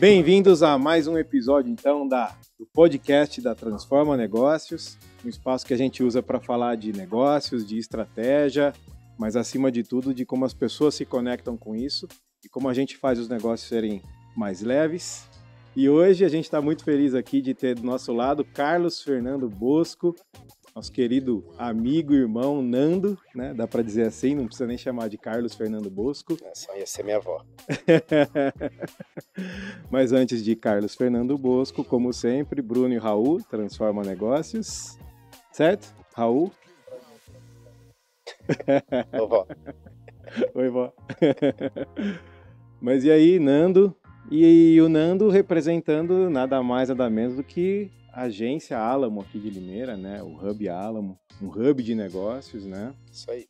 Bem-vindos a mais um episódio, então, do podcast da Transforma Negócios, um espaço que a gente usa para falar de negócios, de estratégia, mas, acima de tudo, de como as pessoas se conectam com isso e como a gente faz os negócios serem mais leves. E hoje a gente está muito feliz aqui de ter do nosso lado Carlos Fernando Bosco, nosso querido amigo e irmão Nando, né? Dá para dizer assim, não precisa nem chamar de Carlos Fernando Bosco. Só ia ser minha avó. Mas antes de Carlos Fernando Bosco, como sempre, Bruno e Raul, Transforma Negócios. Certo? Raul? Ô, vó. Oi, vó. Mas e aí, Nando? E o Nando representando nada mais, nada menos do que a agência Alamo aqui de Limeira, né? O Hub Alamo, um hub de negócios, né? Isso aí.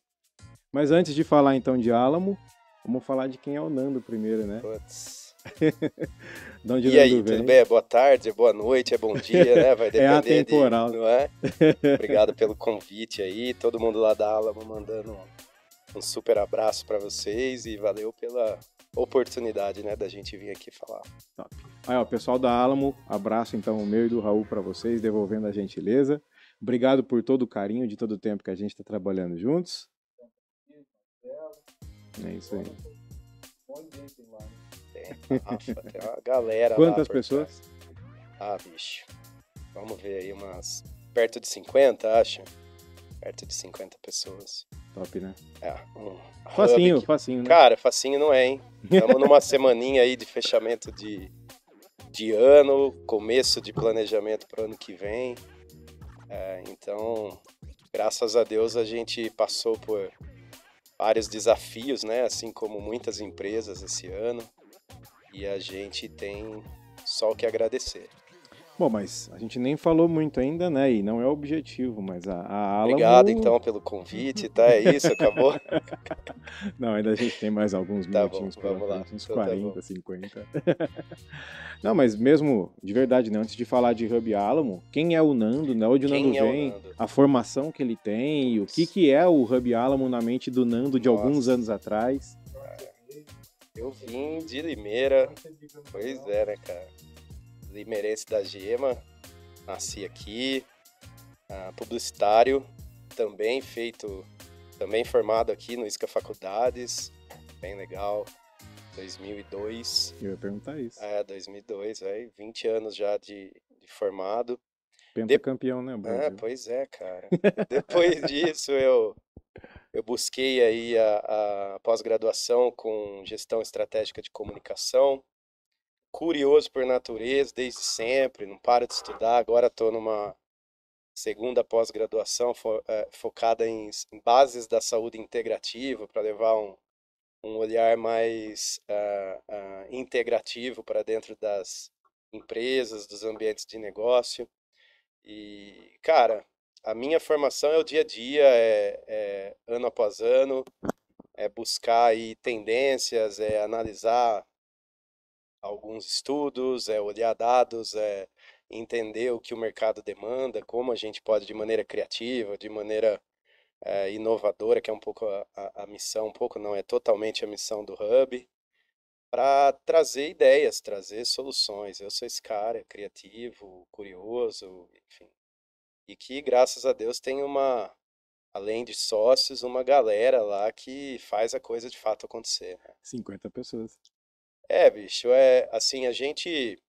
Mas antes de falar então de Alamo, vamos falar de quem é o Nando primeiro, né? Putz. De onde o E Nando aí, vem? tudo bem? É boa tarde, é boa noite, é bom dia, né? Vai depender atemporal. não é? Obrigado pelo convite aí, todo mundo lá da Alamo mandando um super abraço para vocês e valeu pela oportunidade, né, da gente vir aqui falar. Top. Aí, ó, pessoal da Alamo, abraço então o meu e do Raul para vocês, devolvendo a gentileza. Obrigado por todo o carinho de todo o tempo que a gente está trabalhando juntos. É isso aí. Tem uma galera Quantas lá pessoas? Bicho. Vamos ver aí umas perto de 50, acho. Perto de 50 pessoas. Top, né? Facinho, facinho, né? Cara, facinho não é, hein? Estamos numa semaninha aí de fechamento de ano, começo de planejamento para o ano que vem. Então, graças a Deus a gente passou por vários desafios, né? Assim como muitas empresas esse ano. E a gente tem só o que agradecer. Bom, mas a gente nem falou muito ainda, né? E não é o objetivo, mas a Alamo... Obrigado, então, pelo convite, tá? É isso, acabou? Não, ainda a gente tem mais alguns minutinhos pela frente, uns 40, 50. Não, mas mesmo, de verdade, né? Antes de falar de Hub Alamo, quem é o Nando, né? Onde o Nando vem, a formação que ele tem, o que é o Hub Alamo na mente do Nando de alguns anos atrás. Eu vim de Limeira, pois é, né, cara? Limeirense da Gema, nasci aqui, publicitário, também formado aqui no ISCA Faculdades, bem legal, 2002. Eu ia perguntar isso. 2002, 20 anos já de formado. Pentacampeão, né, Brasil? Pois é, cara. Depois disso eu busquei aí a pós-graduação com gestão estratégica de comunicação. Curioso por natureza, desde sempre, não paro de estudar. Agora estou numa segunda pós-graduação focada em bases da saúde integrativa, para levar um olhar mais integrativo para dentro das empresas, dos ambientes de negócio. E, cara, a minha formação é o dia a dia, ano após ano, é buscar aí tendências, é analisar alguns estudos, olhar dados, entender o que o mercado demanda, como a gente pode, de maneira criativa, de maneira inovadora, que é um pouco a missão, um pouco não, é totalmente a missão do Hub, para trazer ideias, trazer soluções. Eu sou esse cara criativo, curioso, enfim. E que, graças a Deus, tem além de sócios, uma galera lá que faz a coisa de fato acontecer, né? 50 pessoas. Bicho, assim, a gente,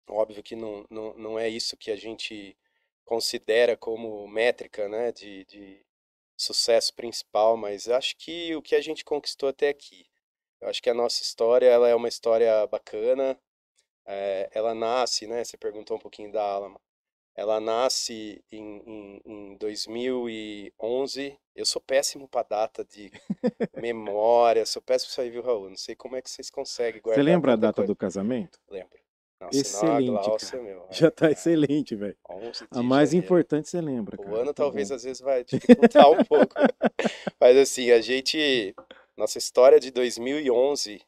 óbvio que não é isso que a gente considera como métrica, né, de sucesso principal, mas acho que o que a gente conquistou até aqui, eu acho que a nossa história, ela é uma história bacana, ela nasce, né, você perguntou um pouquinho da Alamo, ela nasce em 2011. Eu sou péssimo para data de memória, sou péssimo isso aí, viu, Raul? Não sei como é que vocês conseguem guardar Você lembra a tanta data coisa. do casamento? Lembro. Nossa, Excelente, Glaucia, cara. meu. Já tá excelente, velho. 11 A de mais janeiro. importante você lembra, cara. O ano Tá talvez bom. às vezes vai dificultar um pouco. Mas assim, nossa história de 2011,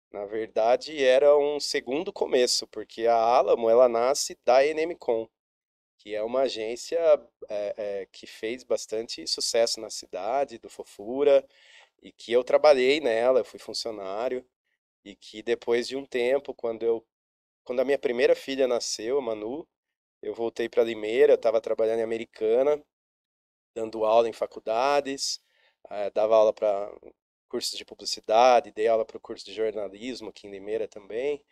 na verdade, era um segundo começo, porque a Alamo, ela nasce da NMCom, que é uma agência que fez bastante sucesso na cidade, do Fofura, e que eu trabalhei nela, eu fui funcionário, e que depois de um tempo, quando eu quando a minha primeira filha nasceu, a Manu, eu voltei para Limeira, eu estava trabalhando em Americana, dando aula em faculdades, dava aula para cursos de publicidade, dei aula para o curso de jornalismo aqui em Limeira também.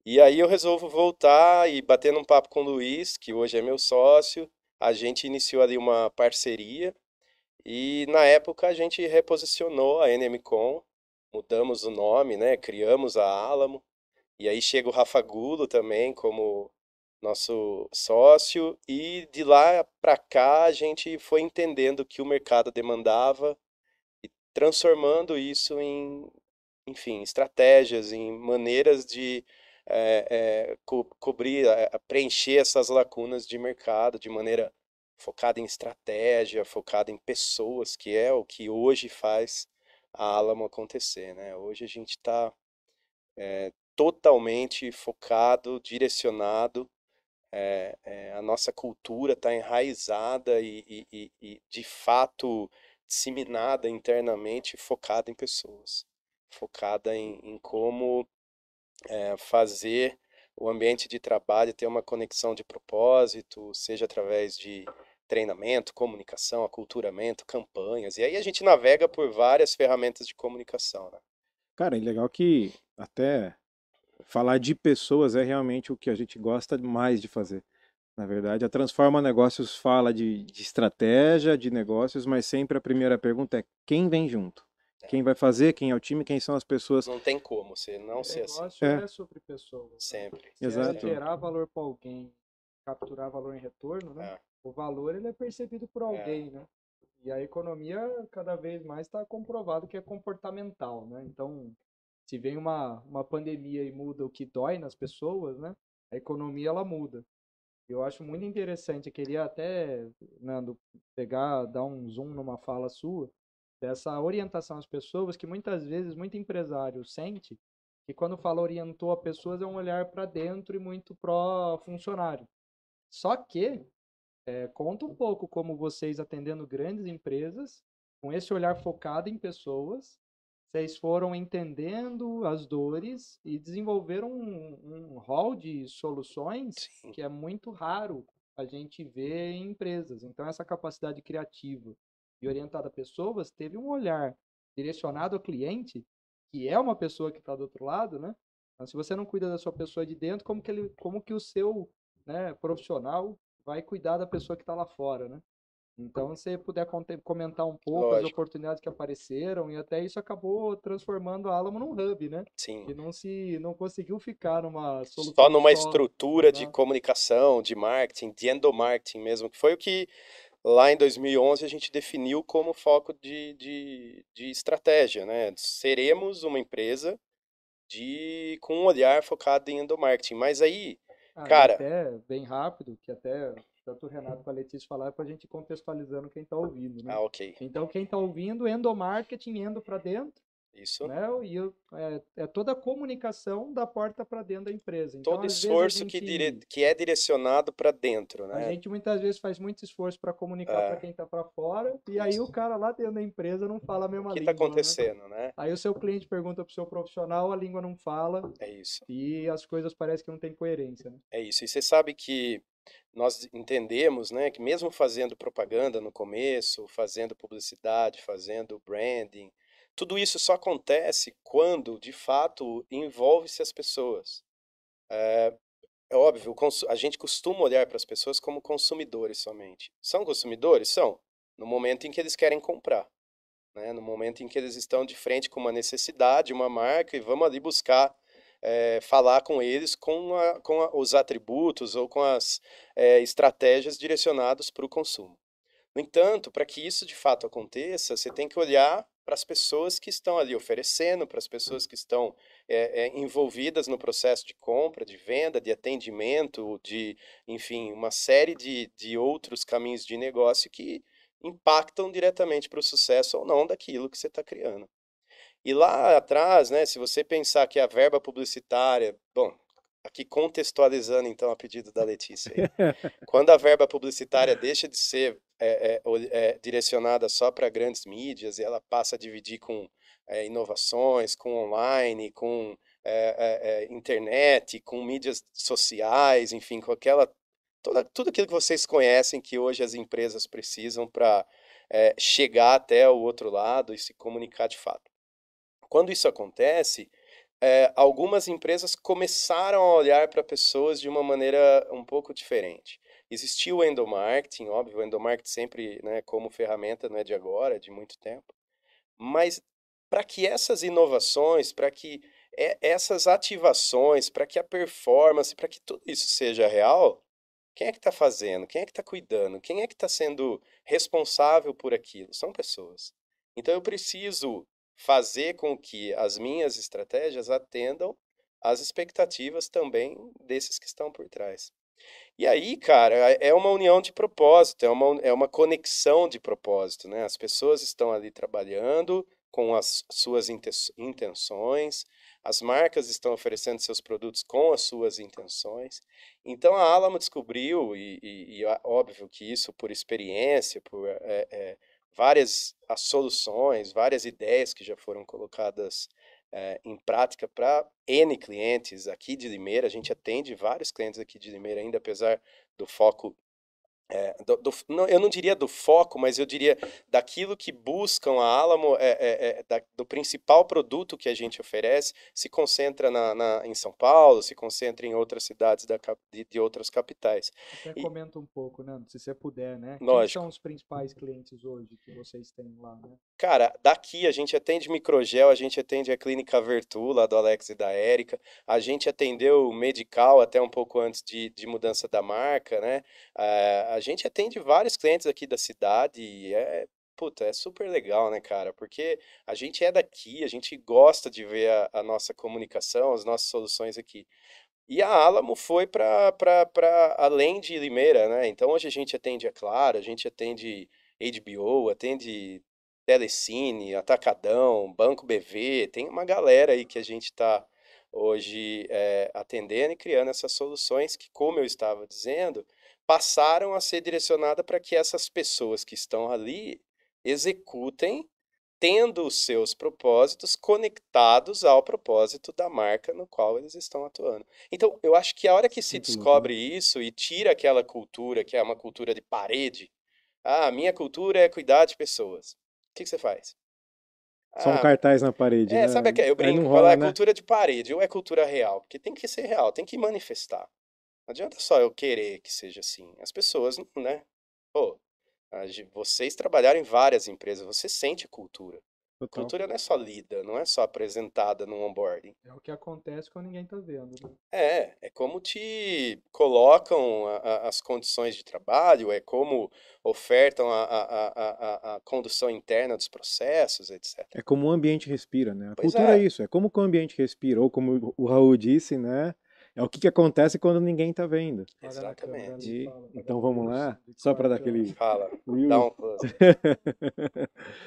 E aí eu resolvo voltar e batendo um papo com o Luiz, que hoje é meu sócio, a gente iniciou ali uma parceria e na época a gente reposicionou a NMCom, mudamos o nome, né? Criamos a Alamo. E aí chega o Rafa Gulo também como nosso sócio e de lá para cá a gente foi entendendo o que o mercado demandava e transformando isso em, enfim, estratégias, em maneiras de cobrir, preencher essas lacunas de mercado de maneira focada em estratégia, focada em pessoas, que é o que hoje faz a Alamo acontecer, né? Hoje a gente está totalmente focado, direcionado. A nossa cultura está enraizada e, de fato disseminada internamente, focada em pessoas, focada em como fazer o ambiente de trabalho ter uma conexão de propósito, seja através de treinamento, comunicação, aculturamento, campanhas. E aí a gente navega por várias ferramentas de comunicação, né? Cara, é legal que até falar de pessoas é realmente o que a gente gosta mais de fazer. Na verdade, a Transforma Negócios fala de estratégia, de negócios, mas sempre a primeira pergunta é quem vem junto? Quem vai fazer, quem é o time, quem são as pessoas. Não tem como você não ser assim. Negócio É, é sobre pessoas, né? Sempre, Se é exato. gerar valor para alguém, capturar valor em retorno, né? É, O valor ele é percebido por é, alguém, né? E a economia cada vez mais está comprovado que é comportamental, né? Então, se vem uma pandemia e muda o que dói nas pessoas, né? A economia ela muda. Eu acho muito interessante, eu queria até, Nando, pegar, dar um zoom numa fala sua, dessa orientação às pessoas, que muitas vezes muito empresário sente que quando fala orientou a pessoas é um olhar para dentro e muito pró funcionário. Só que conta um pouco como vocês atendendo grandes empresas, com esse olhar focado em pessoas, vocês foram entendendo as dores e desenvolveram um hall de soluções sim. que é muito raro a gente ver em empresas. Então, essa capacidade criativa e orientada a pessoas teve um olhar direcionado ao cliente, que é uma pessoa que está do outro lado, né? Então, se você não cuida da sua pessoa de dentro, como que o seu, né, profissional vai cuidar da pessoa que está lá fora, né? Então, se você puder comentar um pouco as Lógico, oportunidades que apareceram e até isso acabou transformando a Alamo num hub, né? sim. Que não conseguiu ficar numa Só solução numa só. estrutura de Exato. comunicação, de marketing, de endomarketing mesmo, que foi o que lá em 2011 a gente definiu como foco de estratégia, né? Seremos uma empresa com um olhar focado em endomarketing. Mas aí, Ah, e cara, até bem rápido, que até tanto o Renato quanto a Letícia falaram para a gente contextualizando quem está ouvindo, né? ok, Então, quem está ouvindo, endomarketing, endo para dentro, isso. né? E é toda a comunicação da porta para dentro da empresa. Então, Todo às vezes esforço que é direcionado para dentro, a né? gente muitas vezes faz muito esforço para comunicar para É, quem está para fora, e aí o isso. cara lá dentro da empresa não fala a O mesma que está língua, né? acontecendo, né? Aí o seu cliente pergunta para o seu profissional, a língua não fala É isso. e as coisas parecem que não tem coerência, né? É isso. E você sabe que nós entendemos, né, que mesmo fazendo propaganda no começo, fazendo publicidade, fazendo branding, tudo isso só acontece quando, de fato, envolve-se as pessoas. É óbvio, a gente costuma olhar para as pessoas como consumidores somente. São consumidores? São, no momento em que eles querem comprar, né? No momento em que eles estão de frente com uma necessidade, uma marca, e vamos ali buscar falar com eles os atributos ou com as estratégias direcionadas para o consumo. No entanto, para que isso de fato aconteça, você tem que olhar para as pessoas que estão ali oferecendo, para as pessoas que estão envolvidas no processo de compra, de venda, de atendimento, enfim, uma série de outros caminhos de negócio que impactam diretamente para o sucesso ou não daquilo que você está criando. E lá atrás, né, se você pensar que a verba publicitária, bom, aqui contextualizando então a pedido da Letícia aí, quando a verba publicitária deixa de ser direcionada só para grandes mídias e ela passa a dividir com inovações, com online, com internet, com mídias sociais, enfim, com tudo aquilo que vocês conhecem que hoje as empresas precisam para chegar até o outro lado e se comunicar de fato. Quando isso acontece, algumas empresas começaram a olhar para pessoas de uma maneira um pouco diferente. Existia o endomarketing, óbvio, o endomarketing sempre, né, como ferramenta, não é de agora, é de muito tempo. Mas para que essas inovações, para que essas ativações, para que a performance, para que tudo isso seja real, quem é que está fazendo? Quem é que está cuidando? Quem é que está sendo responsável por aquilo? São pessoas. Então eu preciso fazer com que as minhas estratégias atendam às expectativas também desses que estão por trás. E aí, cara, é uma união de propósito, é uma conexão de propósito, né? As pessoas estão ali trabalhando com as suas intenções, as marcas estão oferecendo seus produtos com as suas intenções. Então a Alamo descobriu, óbvio que isso por experiência, por várias as soluções, várias ideias que já foram colocadas em prática para N clientes aqui de Limeira. A gente atende vários clientes aqui de Limeira ainda, apesar do foco não, eu não diria do foco, mas eu diria daquilo que buscam a Alamo, do principal produto que a gente oferece, se concentra em São Paulo, se concentra em outras cidades de outras capitais. Até comenta um pouco, né? Se você puder, né? Quem Lógico. são os principais clientes hoje que vocês têm lá, né? Cara, daqui a gente atende Microgel, a gente atende a Clínica Vertu, lá do Alex e da Érica, a gente atendeu o Medical até um pouco antes de mudança da marca, né? A gente atende vários clientes aqui da cidade e puta, é super legal, né, cara? Porque a gente é daqui, a gente gosta de ver a nossa comunicação, as nossas soluções aqui. E a Alamo foi para além de Limeira, né? Então hoje a gente atende a Claro, a gente atende HBO, atende Telecine, Atacadão, Banco BV, tem uma galera aí que a gente está hoje atendendo e criando essas soluções que, como eu estava dizendo, passaram a ser direcionadas para que essas pessoas que estão ali executem tendo os seus propósitos conectados ao propósito da marca no qual eles estão atuando. Então, eu acho que a hora que se Muito louco, né? descobre isso e tira aquela cultura, que é uma cultura de parede, a minha cultura é cuidar de pessoas. O que você faz? Só um Ah, cartaz na parede, né? sabe eu Aí brinco, não falo, rola, é né? cultura de parede ou é cultura real? Porque tem que ser real, tem que manifestar. Não adianta só eu querer que seja assim. As pessoas, né? Pô, vocês trabalharam em várias empresas, você sente a cultura. Total. Cultura não é só lida, não é só apresentada no onboarding. É o que acontece quando ninguém tá vendo, né? É como te colocam as condições de trabalho, é como ofertam a condução interna dos processos, etc. É como o ambiente respira, né? A Pois cultura é é, isso, é como que o ambiente respira, ou como o Raul disse, né? É o que que acontece quando ninguém tá vendo. Paga na câmera ali e exatamente. fala. Então vamos Close, lá, de só para dar corte, ó. aquele Fala, dá Will. um close.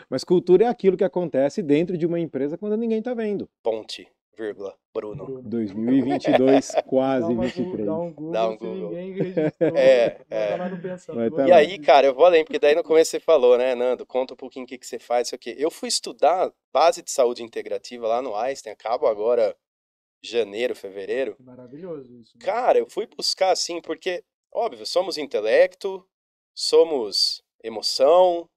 Mas cultura é aquilo que acontece dentro de uma empresa quando ninguém tá vendo. Ponte, vírgula, Bruno. Bruno. 2022, Dá, quase dá 23. um Dá Google, um se Google. ninguém registrou, É, manda é. lá no Vai Pensador tá E e lá. aí, registra. cara, eu vou além, porque daí no começo você falou, né, Nando? Conta um pouquinho o que que você faz, sei o quê. Eu fui estudar base de saúde integrativa lá no Einstein, acabo agora janeiro, fevereiro. Maravilhoso isso, né? Cara, eu fui buscar assim, porque, óbvio, somos intelecto, somos emoção,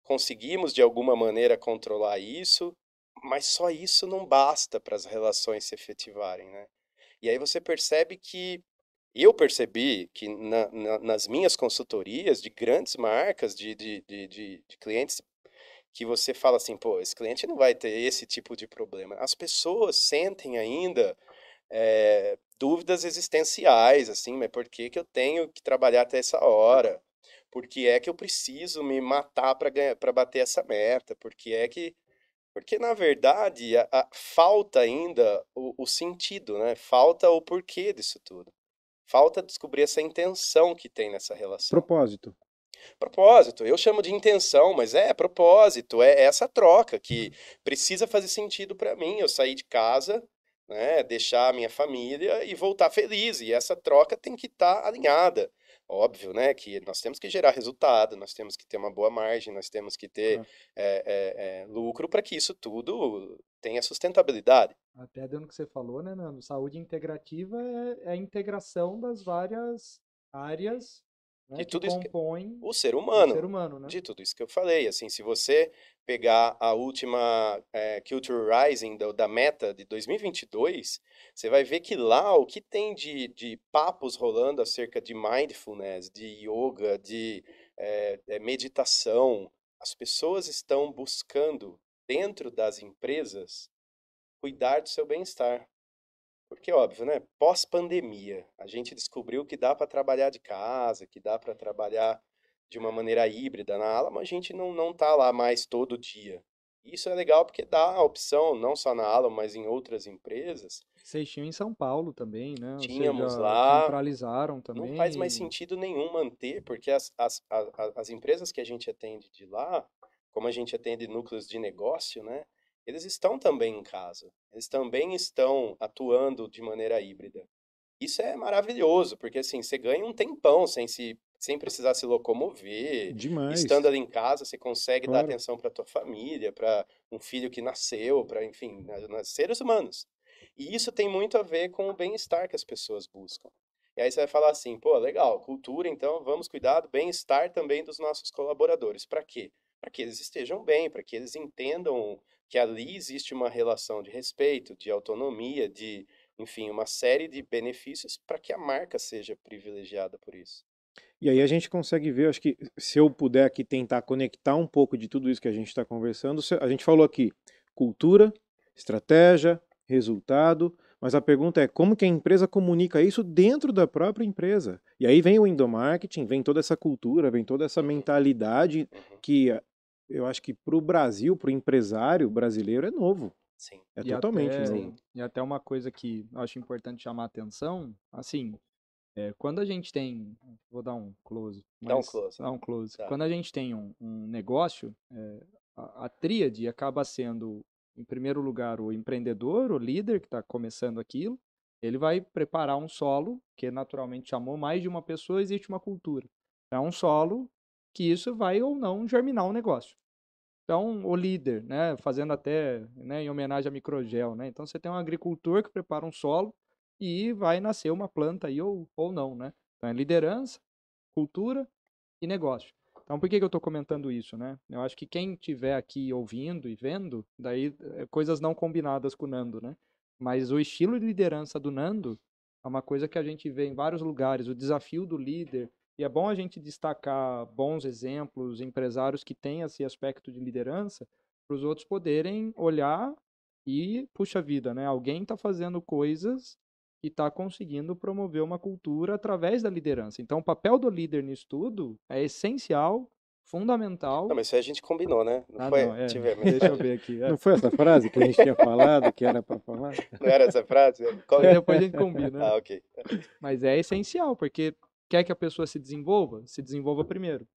conseguimos de alguma maneira controlar isso, mas só isso não basta para as relações se efetivarem, né? E aí você percebe que eu percebi que nas minhas consultorias de grandes marcas, de clientes, que você fala assim, pô, esse cliente não vai ter esse tipo de problema. As pessoas sentem ainda dúvidas existenciais, assim, mas por que que eu tenho que trabalhar até essa hora? Por que é que eu preciso me matar para ganhar, para bater essa meta? Porque na verdade falta ainda o sentido, né? Falta o porquê disso tudo. Falta descobrir essa intenção que tem nessa relação. Propósito. Propósito, eu chamo de intenção, mas é propósito, é essa troca que precisa fazer sentido para mim. Eu sair de casa, né, deixar a minha família e voltar feliz, e essa troca tem que estar alinhada. Óbvio, né, que nós temos que gerar resultado, nós temos que ter uma boa margem, nós temos que ter Claro. lucro para que isso tudo tenha sustentabilidade. Até dando o que você falou, né, Nando? Saúde integrativa é a integração das várias áreas, né, De que tudo isso compõem o ser o ser humano, humano, né? de tudo isso que eu falei. Assim, se você pegar a última Culture Rising da Meta de 2022, você vai ver que lá o que tem de papos rolando acerca de mindfulness, de yoga, de meditação, as pessoas estão buscando, dentro das empresas, cuidar do seu bem-estar. Porque, óbvio, né? Pós-pandemia, a gente descobriu que dá para trabalhar de casa, que dá para trabalhar de uma maneira híbrida na Alamo, a gente não tá lá mais todo dia. Isso é legal porque dá a opção, não só na Alamo, mas em outras empresas. Vocês tinham em São Paulo também, né? Ou seja, Tínhamos lá, centralizaram não faz mais também. sentido nenhum manter, porque as empresas que a gente atende de lá, como a gente atende núcleos de negócio, né? Eles estão também em casa. Eles também estão atuando de maneira híbrida. Isso é maravilhoso, porque assim, você ganha um tempão sem precisar se locomover. Estando Demais, ali em casa, você consegue dar claro. atenção para tua família, para um filho que nasceu, para, enfim, seres humanos. E isso tem muito a ver com o bem-estar que as pessoas buscam. E aí você vai falar assim, pô, legal, cultura, então vamos cuidar do bem-estar também dos nossos colaboradores. Para quê? Para que eles estejam bem, para que eles entendam que ali existe uma relação de respeito, de autonomia, de, enfim, uma série de benefícios para que a marca seja privilegiada por isso. E aí a gente consegue ver, acho que se eu puder aqui tentar conectar um pouco de tudo isso que a gente está conversando, a gente falou aqui cultura, estratégia, resultado, mas a pergunta é como que a empresa comunica isso dentro da própria empresa. E aí vem o endomarketing, vem toda essa cultura, vem toda essa Uhum, mentalidade uhum, que eu acho que para o Brasil, para o empresário brasileiro é novo, sim, é E totalmente até, sim. novo. e até uma coisa que eu acho importante chamar a atenção, assim, quando a gente tem, vou dar um close, Dá um mas close. dar um close. Tá. Quando a gente tem um negócio, a tríade acaba sendo, em primeiro lugar, o empreendedor, o líder que está começando aquilo. Ele vai preparar um solo, que naturalmente chamou mais de uma pessoa, existe uma cultura. É um solo que isso vai ou não germinar um negócio. Então, o líder, né, fazendo até, né, em homenagem a microgel, né? Então, você tem um agricultor que prepara um solo e vai nascer uma planta aí ou não, né? Então, é liderança, cultura e negócio. Então, por que que eu estou comentando isso, né? Eu acho que quem estiver aqui ouvindo e vendo, daí coisas não combinadas com o Nando, né? Mas o estilo de liderança do Nando é uma coisa que a gente vê em vários lugares, o desafio do líder, e é bom a gente destacar bons exemplos, empresários que têm esse aspecto de liderança, para os outros poderem olhar e, puxa vida, né? Alguém está fazendo coisas e está conseguindo promover uma cultura através da liderança. Então, o papel do líder nisso tudo é essencial, Não, fundamental. mas isso aí a gente combinou, né? Não Ah, foi? não, Deixa eu ver a deixa eu mensagem. ver aqui. Não foi essa frase que a gente tinha falado que era para falar? Não era essa frase? Qual Aí é? depois a gente combina, né? Ah, ok. Mas é essencial, porque quer que a pessoa se desenvolva primeiro,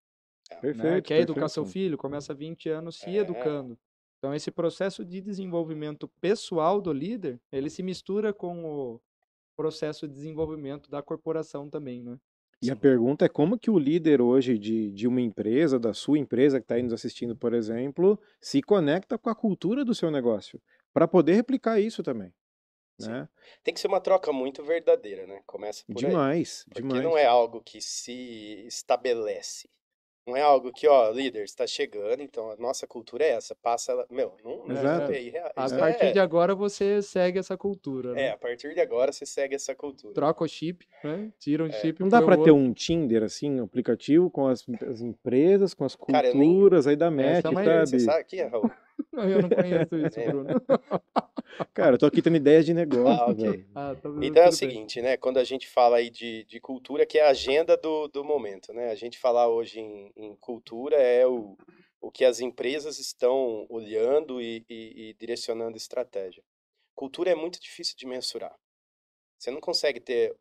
Ah, né? Perfeito, Quer educar seu perfeito. filho, começa 20 anos se é. educando. Então, esse processo de desenvolvimento pessoal do líder, ele se mistura com o processo de desenvolvimento da corporação também, né? E a Sim. pergunta é como que o líder hoje de uma empresa, da sua empresa que está aí nos assistindo, por exemplo, se conecta com a cultura do seu negócio, para poder replicar isso também, Sim. né? Tem que ser uma troca muito verdadeira, né? Começa por aí. Demais, Porque não é demais. algo que se estabelece. Não é algo que, ó, líder, está chegando, então a nossa cultura é essa. Passa ela. Meu, isso É, Exato. é irreal. a Isso É. partir de é. agora você segue essa cultura, né? A partir de agora você segue essa cultura. Troca o chip, né? Tira um É. chip e Não dá põe o para ter outro. um Tinder assim, um aplicativo com as empresas, com as Cara, eu nem. culturas, aí dá Essa é match, uma Você ideia. sabe? sabe aqui, Raul? Eu não conheço isso, Nem- Bruno. Cara, eu tô aqui tendo ideias de Ah, negócio, ok. velho. Ah, tá, Então é o tudo bem. seguinte, né? Quando a gente fala aí de cultura, que é a agenda do momento, né? A gente falar hoje em cultura é o que as empresas estão olhando e direcionando estratégia. Cultura é muito difícil de mensurar. Você não consegue ter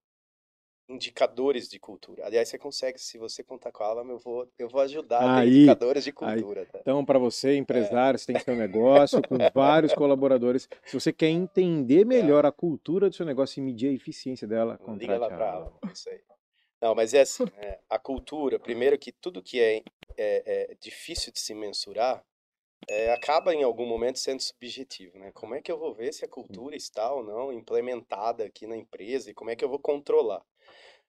indicadores de cultura. Aliás, você consegue, se você contar com a Alan, eu vou ajudar a ter Aí, indicadores de aí. cultura, tá? Então, para você, empresário, você tem seu negócio com vários colaboradores. Se você quer entender melhor a cultura do seu negócio e medir a eficiência dela, Liga lá contrate a para a Alan. Alan, é isso aí. Não, mas é assim, a cultura, primeiro que tudo que é difícil de se mensurar, acaba em algum momento sendo subjetivo, né? Como é que eu vou ver se a cultura está ou não implementada aqui na empresa e como é que eu vou controlar?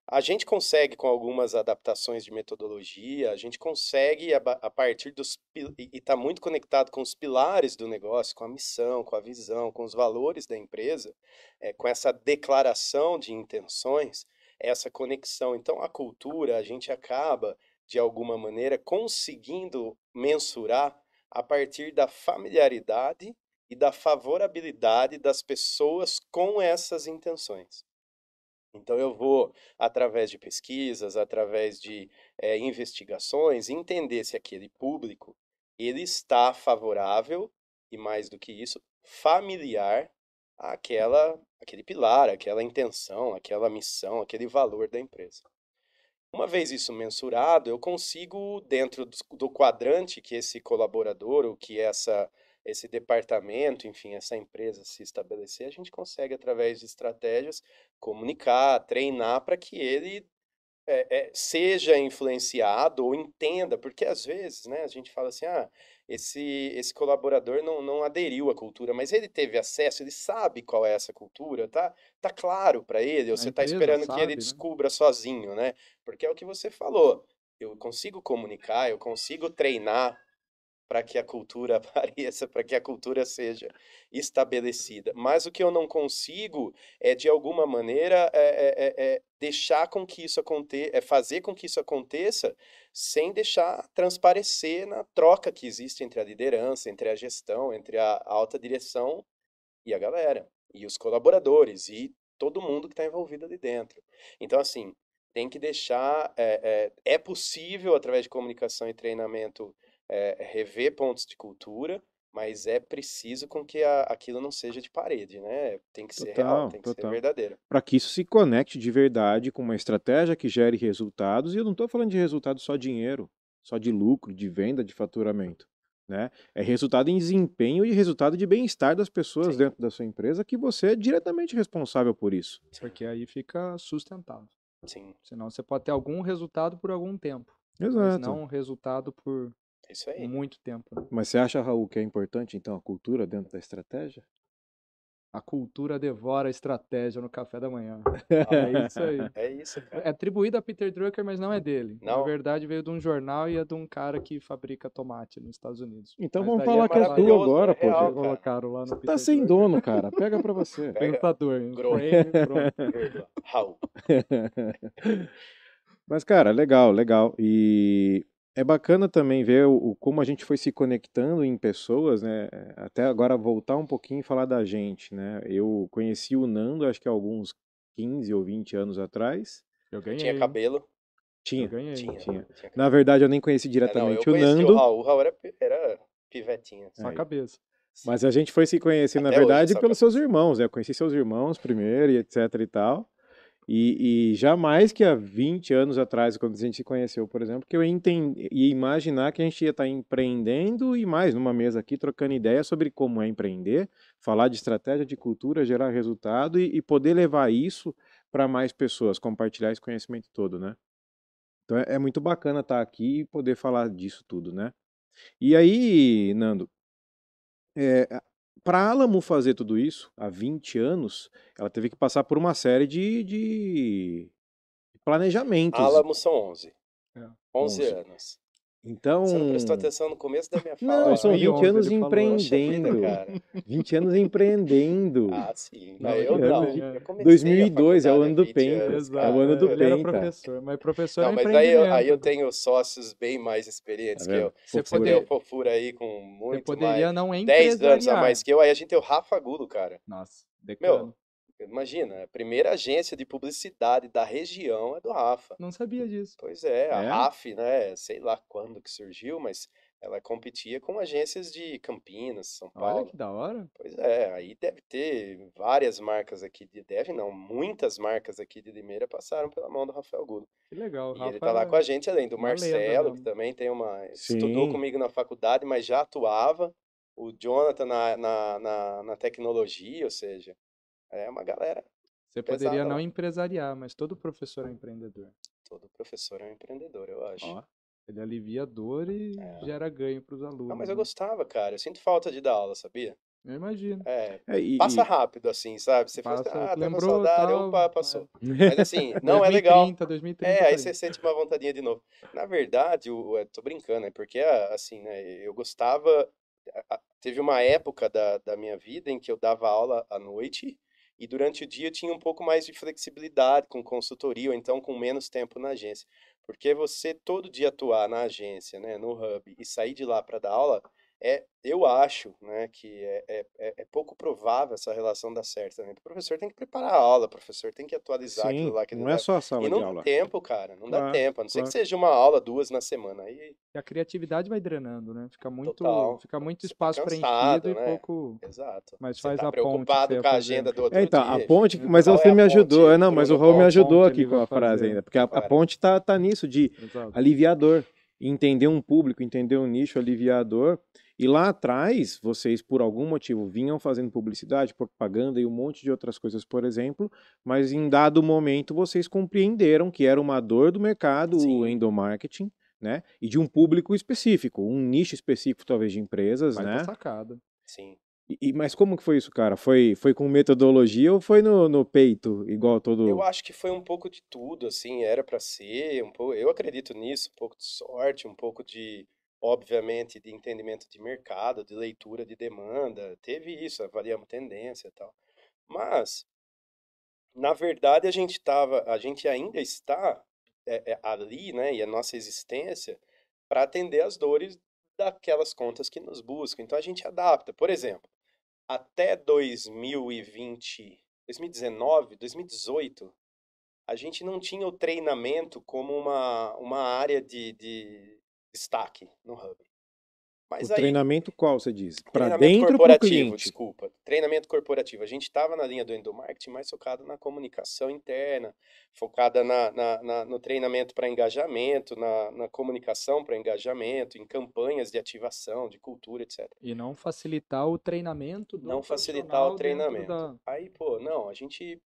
A gente consegue, com algumas adaptações de metodologia, a gente consegue, a partir e está muito conectado com os pilares do negócio, com a missão, com a visão, com os valores da empresa, com essa declaração de intenções, essa conexão. Então, a cultura, a gente acaba, de alguma maneira, conseguindo mensurar a partir da familiaridade e da favorabilidade das pessoas com essas intenções. Então, eu vou, através de pesquisas, através de investigações, entender se aquele público ele está favorável e, mais do que isso, familiar àquele pilar, àquela intenção, àquela missão, aquele valor da empresa. Uma vez isso mensurado, eu consigo, dentro do quadrante que esse colaborador, ou que esse departamento, enfim, essa empresa se estabelecer, a gente consegue, através de estratégias, comunicar, treinar para que ele seja influenciado ou entenda, porque às vezes, né, a gente fala assim, esse colaborador não aderiu à cultura, mas ele teve acesso, ele sabe qual é essa cultura, tá claro para ele, ou A você está empresa esperando que ele sabe, né? descubra sozinho, né? Porque é o que você falou, eu consigo comunicar, eu consigo treinar para que a cultura apareça, para que a cultura seja estabelecida. Mas o que eu não consigo é, de alguma maneira, deixar com que isso aconteça, fazer com que isso aconteça sem deixar transparecer na troca que existe entre a liderança, entre a gestão, entre a alta direção e a galera, e os colaboradores, e todo mundo que está envolvido ali dentro. Então, assim, tem que deixar. É possível, através de comunicação e treinamento, rever pontos de cultura, mas é preciso com que aquilo não seja de parede, né? Tem que ser real, Total, tem que ser total. verdadeiro. Para que isso se conecte de verdade com uma estratégia que gere resultados, e eu não estou falando de resultado só dinheiro, só de lucro, de venda, de faturamento, né? É resultado em desempenho e resultado de bem-estar das pessoas Sim, dentro da sua empresa, que você é diretamente responsável por isso. sim, Porque aí fica sustentável. sim. Senão você pode ter algum resultado por algum tempo, mas Exato. não um resultado por É isso aí. muito tempo, né? Mas você acha, Raul, que é importante, então, a cultura dentro da estratégia? A cultura devora a estratégia no café da manhã. É isso aí. É isso, É cara. atribuído a Peter Drucker, mas não é dele. Na Não, verdade, veio de um jornal e é de um cara que fabrica tomate nos Estados Unidos. Então Mas vamos daí é falar que é culpado. tua maravilhoso, é agora, poxa. real, cara. Colocaram lá Você no tá Peter sem Drucker. dono, cara. Pega pra você. Pega, Pensador, um Groen, frame, pronto. Raul. Mas, cara, legal, legal. E é bacana também ver como a gente foi se conectando em pessoas, né? Até agora voltar um pouquinho e falar da gente, né? Eu conheci o Nando, acho que há alguns 15 ou 20 anos atrás. Eu Eu tinha ganhei, hein? cabelo, Eu Tinha, ganhei. tinha, tinha. tinha Na cabelo. verdade, eu nem conheci Não, eu diretamente o conheci Nando. O Raul era pivetinho, Só a assim. Aí. cabeça. Mas Sim. a gente foi se conhecer, na Até hoje, verdade, só a pelos seus cabeça. irmãos, né? Eu conheci seus irmãos primeiro e etc e tal. E jamais que há 20 anos atrás, quando a gente se conheceu, por exemplo, que eu ia imaginar que a gente ia estar empreendendo e mais numa mesa aqui trocando ideia sobre como é empreender, falar de estratégia, de cultura, gerar resultado e poder levar isso para mais pessoas, compartilhar esse conhecimento todo, né? Então é muito bacana estar aqui e poder falar disso tudo, né? E aí, Nando, para a Alamo fazer tudo isso, há 20 anos, ela teve que passar por uma série de planejamentos. Álamo são 11. É. 11 11. anos. Você não prestou Então, atenção no começo da minha não, fala, são Raul. 20 2011 anos ele falou. Poxa vida, empreendendo. cara. 20 anos empreendendo. Ah, sim. Não, Mas 20 eu tudo anos. não. bem, é. Eu comecei a 2002 é o faculdade há ano do 20 Penta. anos, É o Exato, cara. ano do ele era Penta. professor, mas professor Não, é mas aí eu empreendimento. tenho sócios bem mais Tá experientes que vendo? eu. Você Você tem o Fofura. poder, Fofura aí com você muito mais. poderia não 10 anos a mais empresariar. que eu. Aí a gente tem o Rafa Agudo, cara. Nossa, Meu, decano. imagina, a primeira agência de publicidade da região é do Rafa. Não sabia disso. Pois é, a É? RAF, né? Sei lá quando que surgiu, mas ela competia com agências de Campinas, São Olha Paulo. que da hora. Pois é, aí deve ter várias marcas aqui deve não, muitas marcas aqui de Limeira passaram pela mão do Rafael Gudo. Que legal. O E ele Rafa tá lá com é a gente, além do uma lenda Marcelo, que mesmo. também estudou Sim. comigo na faculdade, mas já atuava. O Jonathan na tecnologia, ou seja, é uma galera Você poderia pesada não lá. empresariar, mas todo professor é empreendedor. Todo professor é um empreendedor, eu acho. Ó. Ele alivia a dor e gera ganho para os alunos. Não, mas eu né? gostava, cara. Eu sinto falta de dar aula, sabia? Eu imagino. Passa rápido, assim, sabe? Você fala assim, Passa, tá com lembrou, saudade, tal. opa, passou. Mas assim, não é legal. 2030 Aí tá você aí. sente uma vontadinha de novo. Na verdade, tô brincando, é porque, assim, né, eu gostava. Teve uma época da minha vida em que eu dava aula à noite e durante o dia eu tinha um pouco mais de flexibilidade com consultoria, ou então com menos tempo na agência. Porque você todo dia atuar na agência, né, no hub, e sair de lá para dar aula, eu acho, né, que é pouco provável essa relação dar certo também. O professor tem que preparar a aula, o professor tem que atualizar aquilo Sim, lá que ele não é leva. só a E sala de não dá aula. tempo, cara, não dá Claro, tempo. A não ser que claro. seja uma aula, 2 na semana. Aí, E a criatividade vai drenando, né? total. Fica muito Você tá espaço preenchido cansado, e né? pouco. Exato. Mas Você faz tá a ponte que você preocupado ia com a fazer. agenda do É, outro então, a dia, ponte, enfim. mas Exato. Qual é você a me ajudou. ponte, Não, mas o Bruno? Raul me Qual ajudou ponte aqui ele com vai a frase fazer? ainda, porque a Qual era? ponte tá nisso de Exato. aliviador, entender um público, entender um nicho aliviador. E lá atrás, vocês, por algum motivo, vinham fazendo publicidade, propaganda e um monte de outras coisas, por exemplo, mas em dado momento vocês compreenderam que era uma dor do mercado, o Sim, endomarketing, né? E de um público específico, um nicho específico, talvez, de empresas, Baita né? sacada. sim. Mas como que foi isso, cara? Foi com metodologia ou foi no peito, igual Eu todo. acho que foi um pouco de tudo, assim, era para ser, um pouco, eu acredito nisso, um pouco de sorte, um pouco de, obviamente, de entendimento de mercado, de leitura de demanda, teve isso, avaliamos tendência e tal. Mas, na verdade, a gente ainda está ali, né, e a nossa existência para atender as dores daquelas contas que nos buscam. Então a gente adapta. Por exemplo, até 2020, 2019, 2018, a gente não tinha o treinamento como uma área de destaque no Hub. O Mas aí, treinamento qual você diz? Para treinamento dentro ou para o corporativo, cliente? desculpa. Treinamento corporativo. A gente estava na linha do endomarketing mais focado na comunicação interna, focada no treinamento para engajamento, na comunicação para engajamento, em campanhas de ativação, de cultura, etc. E não facilitar o treinamento do Não facilitar o profissional dentro treinamento. da. Aí, pô, não,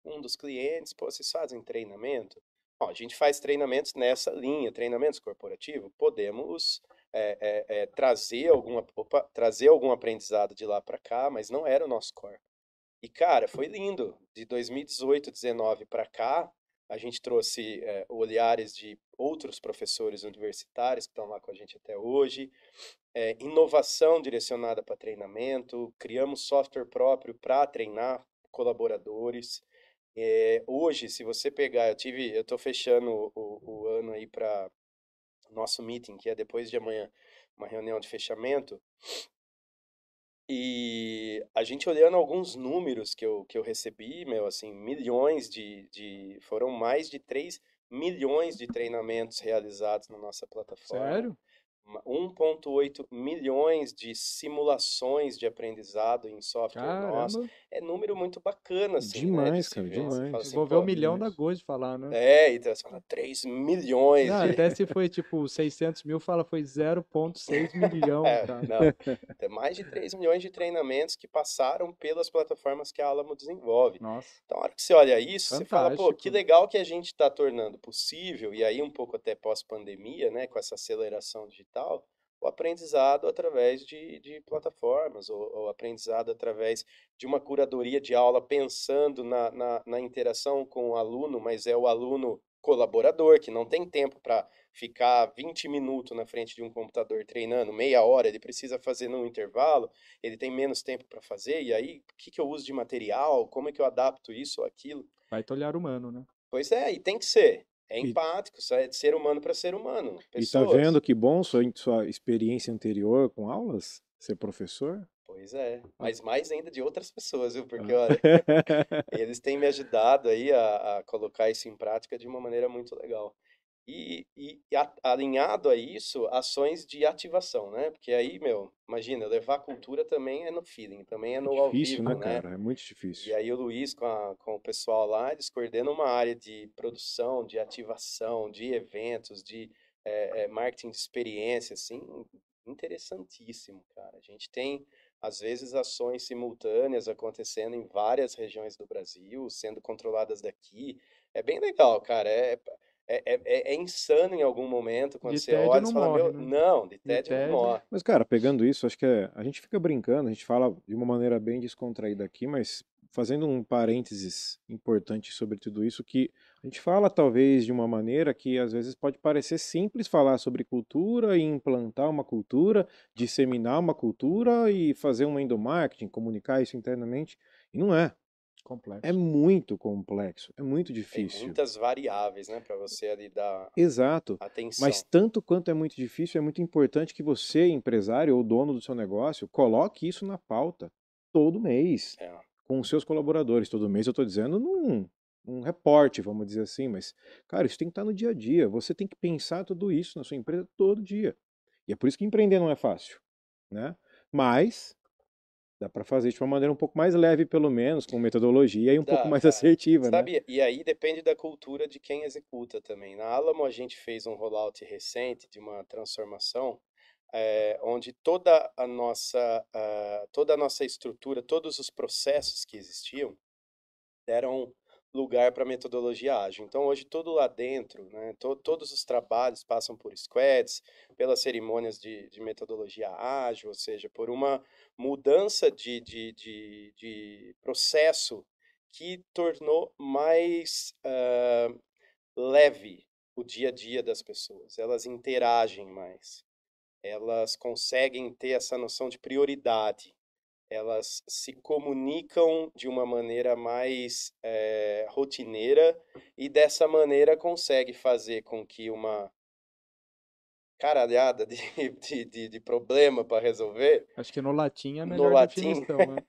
um dos clientes, pô, vocês fazem treinamento? Ó, a gente faz treinamentos nessa linha, treinamentos corporativos, podemos trazer algum aprendizado de lá para cá, mas não era o nosso core. E, cara, foi lindo. De 2018, 19 para cá, a gente trouxe olhares de outros professores universitários que estão lá com a gente até hoje, inovação direcionada para treinamento, criamos software próprio para treinar colaboradores. Hoje, se você pegar, eu estou fechando o ano aí para nosso meeting, que é depois de amanhã, uma reunião de fechamento, e a gente olhando alguns números que eu recebi, meu, assim, foram mais de 3 milhões de treinamentos realizados na nossa plataforma. Sério? 1,8 milhões de simulações de aprendizado em software nosso. Caramba. É número muito bacana, assim, né, de Demais, se cara, ver. Você fala demais. assim, Desenvolver um pô, milhão dá Demais. gosto de falar, né? então você fala 3 milhões Não, de... até se foi tipo 600 mil, fala foi 0,6 milhão, cara. Não, tem mais de 3 milhões de treinamentos que passaram pelas plataformas que a Alamo desenvolve. Nossa, Então, a hora que você olha isso, você fala, pô, que fantástico. legal que a gente está tornando possível, e aí um pouco até pós-pandemia, né, com essa aceleração digital, o aprendizado através de plataformas, ou aprendizado através de uma curadoria de aula pensando na interação com o aluno, mas é o aluno colaborador, que não tem tempo para ficar 20 minutos na frente de um computador treinando, meia hora, ele precisa fazer num intervalo, ele tem menos tempo para fazer, e aí, o que que eu uso de material, como é que eu adapto isso ou aquilo? Vai ter olhar humano, né? Pois é, e tem que ser. É E, empático, é de ser humano para ser humano. e tá vendo Pessoas. que bom sua experiência anterior com aulas? Ser professor? Pois é, Ah, mas mais ainda de outras pessoas, viu? Porque, ah. olha, eles têm me ajudado aí a colocar isso em prática de uma maneira muito legal. Alinhado a isso, ações de ativação, né? Porque aí, meu, imagina, levar a cultura também é no feeling, também é É no ao difícil, né, vivo, né? cara? É muito E difícil. aí o Luiz com o pessoal lá, eles coordenam uma área de produção, de ativação, de eventos, de marketing de experiência, assim, interessantíssimo, cara. A gente tem, às vezes, ações simultâneas acontecendo em várias regiões do Brasil, sendo controladas daqui. É bem legal, cara. É insano em algum momento, quando De você tédio olha e não fala, morre, meu, né? não, de De tédio não tédio. morre. Mas, cara, pegando isso, acho que a gente fica brincando, a gente fala de uma maneira bem descontraída aqui, mas fazendo um parênteses importante sobre tudo isso, que a gente fala talvez de uma maneira que às vezes pode parecer simples falar sobre cultura e implantar uma cultura, disseminar uma cultura e fazer um endomarketing, comunicar isso internamente, e não é. É Complexo. muito complexo, é muito Tem difícil. muitas variáveis, né, para você ali dar Exato. Mas atenção. tanto quanto é muito difícil, é muito importante que você, empresário ou dono do seu negócio, coloque isso na pauta todo mês, É, com os seus colaboradores. Todo mês eu estou dizendo num reporte, vamos dizer assim, mas, cara, isso tem que estar no dia a dia. Você tem que pensar tudo isso na sua empresa todo dia. E é por isso que empreender não é fácil, né? Mas dá para fazer de uma maneira um pouco mais leve, pelo menos, com metodologia e um pouco mais dá. assertiva, né? Sabe, e aí depende da cultura de quem executa também. Na Alamo a gente fez um rollout recente de uma transformação, onde toda a nossa estrutura, todos os processos que existiam, deram lugar para metodologia ágil. Então, hoje, tudo lá dentro, né, todos os trabalhos passam por squads, pelas cerimônias de metodologia ágil, ou seja, por uma mudança de processo que tornou mais leve o dia a dia das pessoas. Elas interagem mais, elas conseguem ter essa noção de prioridade, elas se comunicam de uma maneira mais rotineira e dessa maneira consegue fazer com que uma caralhada de problema para resolver Acho que no latim é a no melhor latim, definição, né?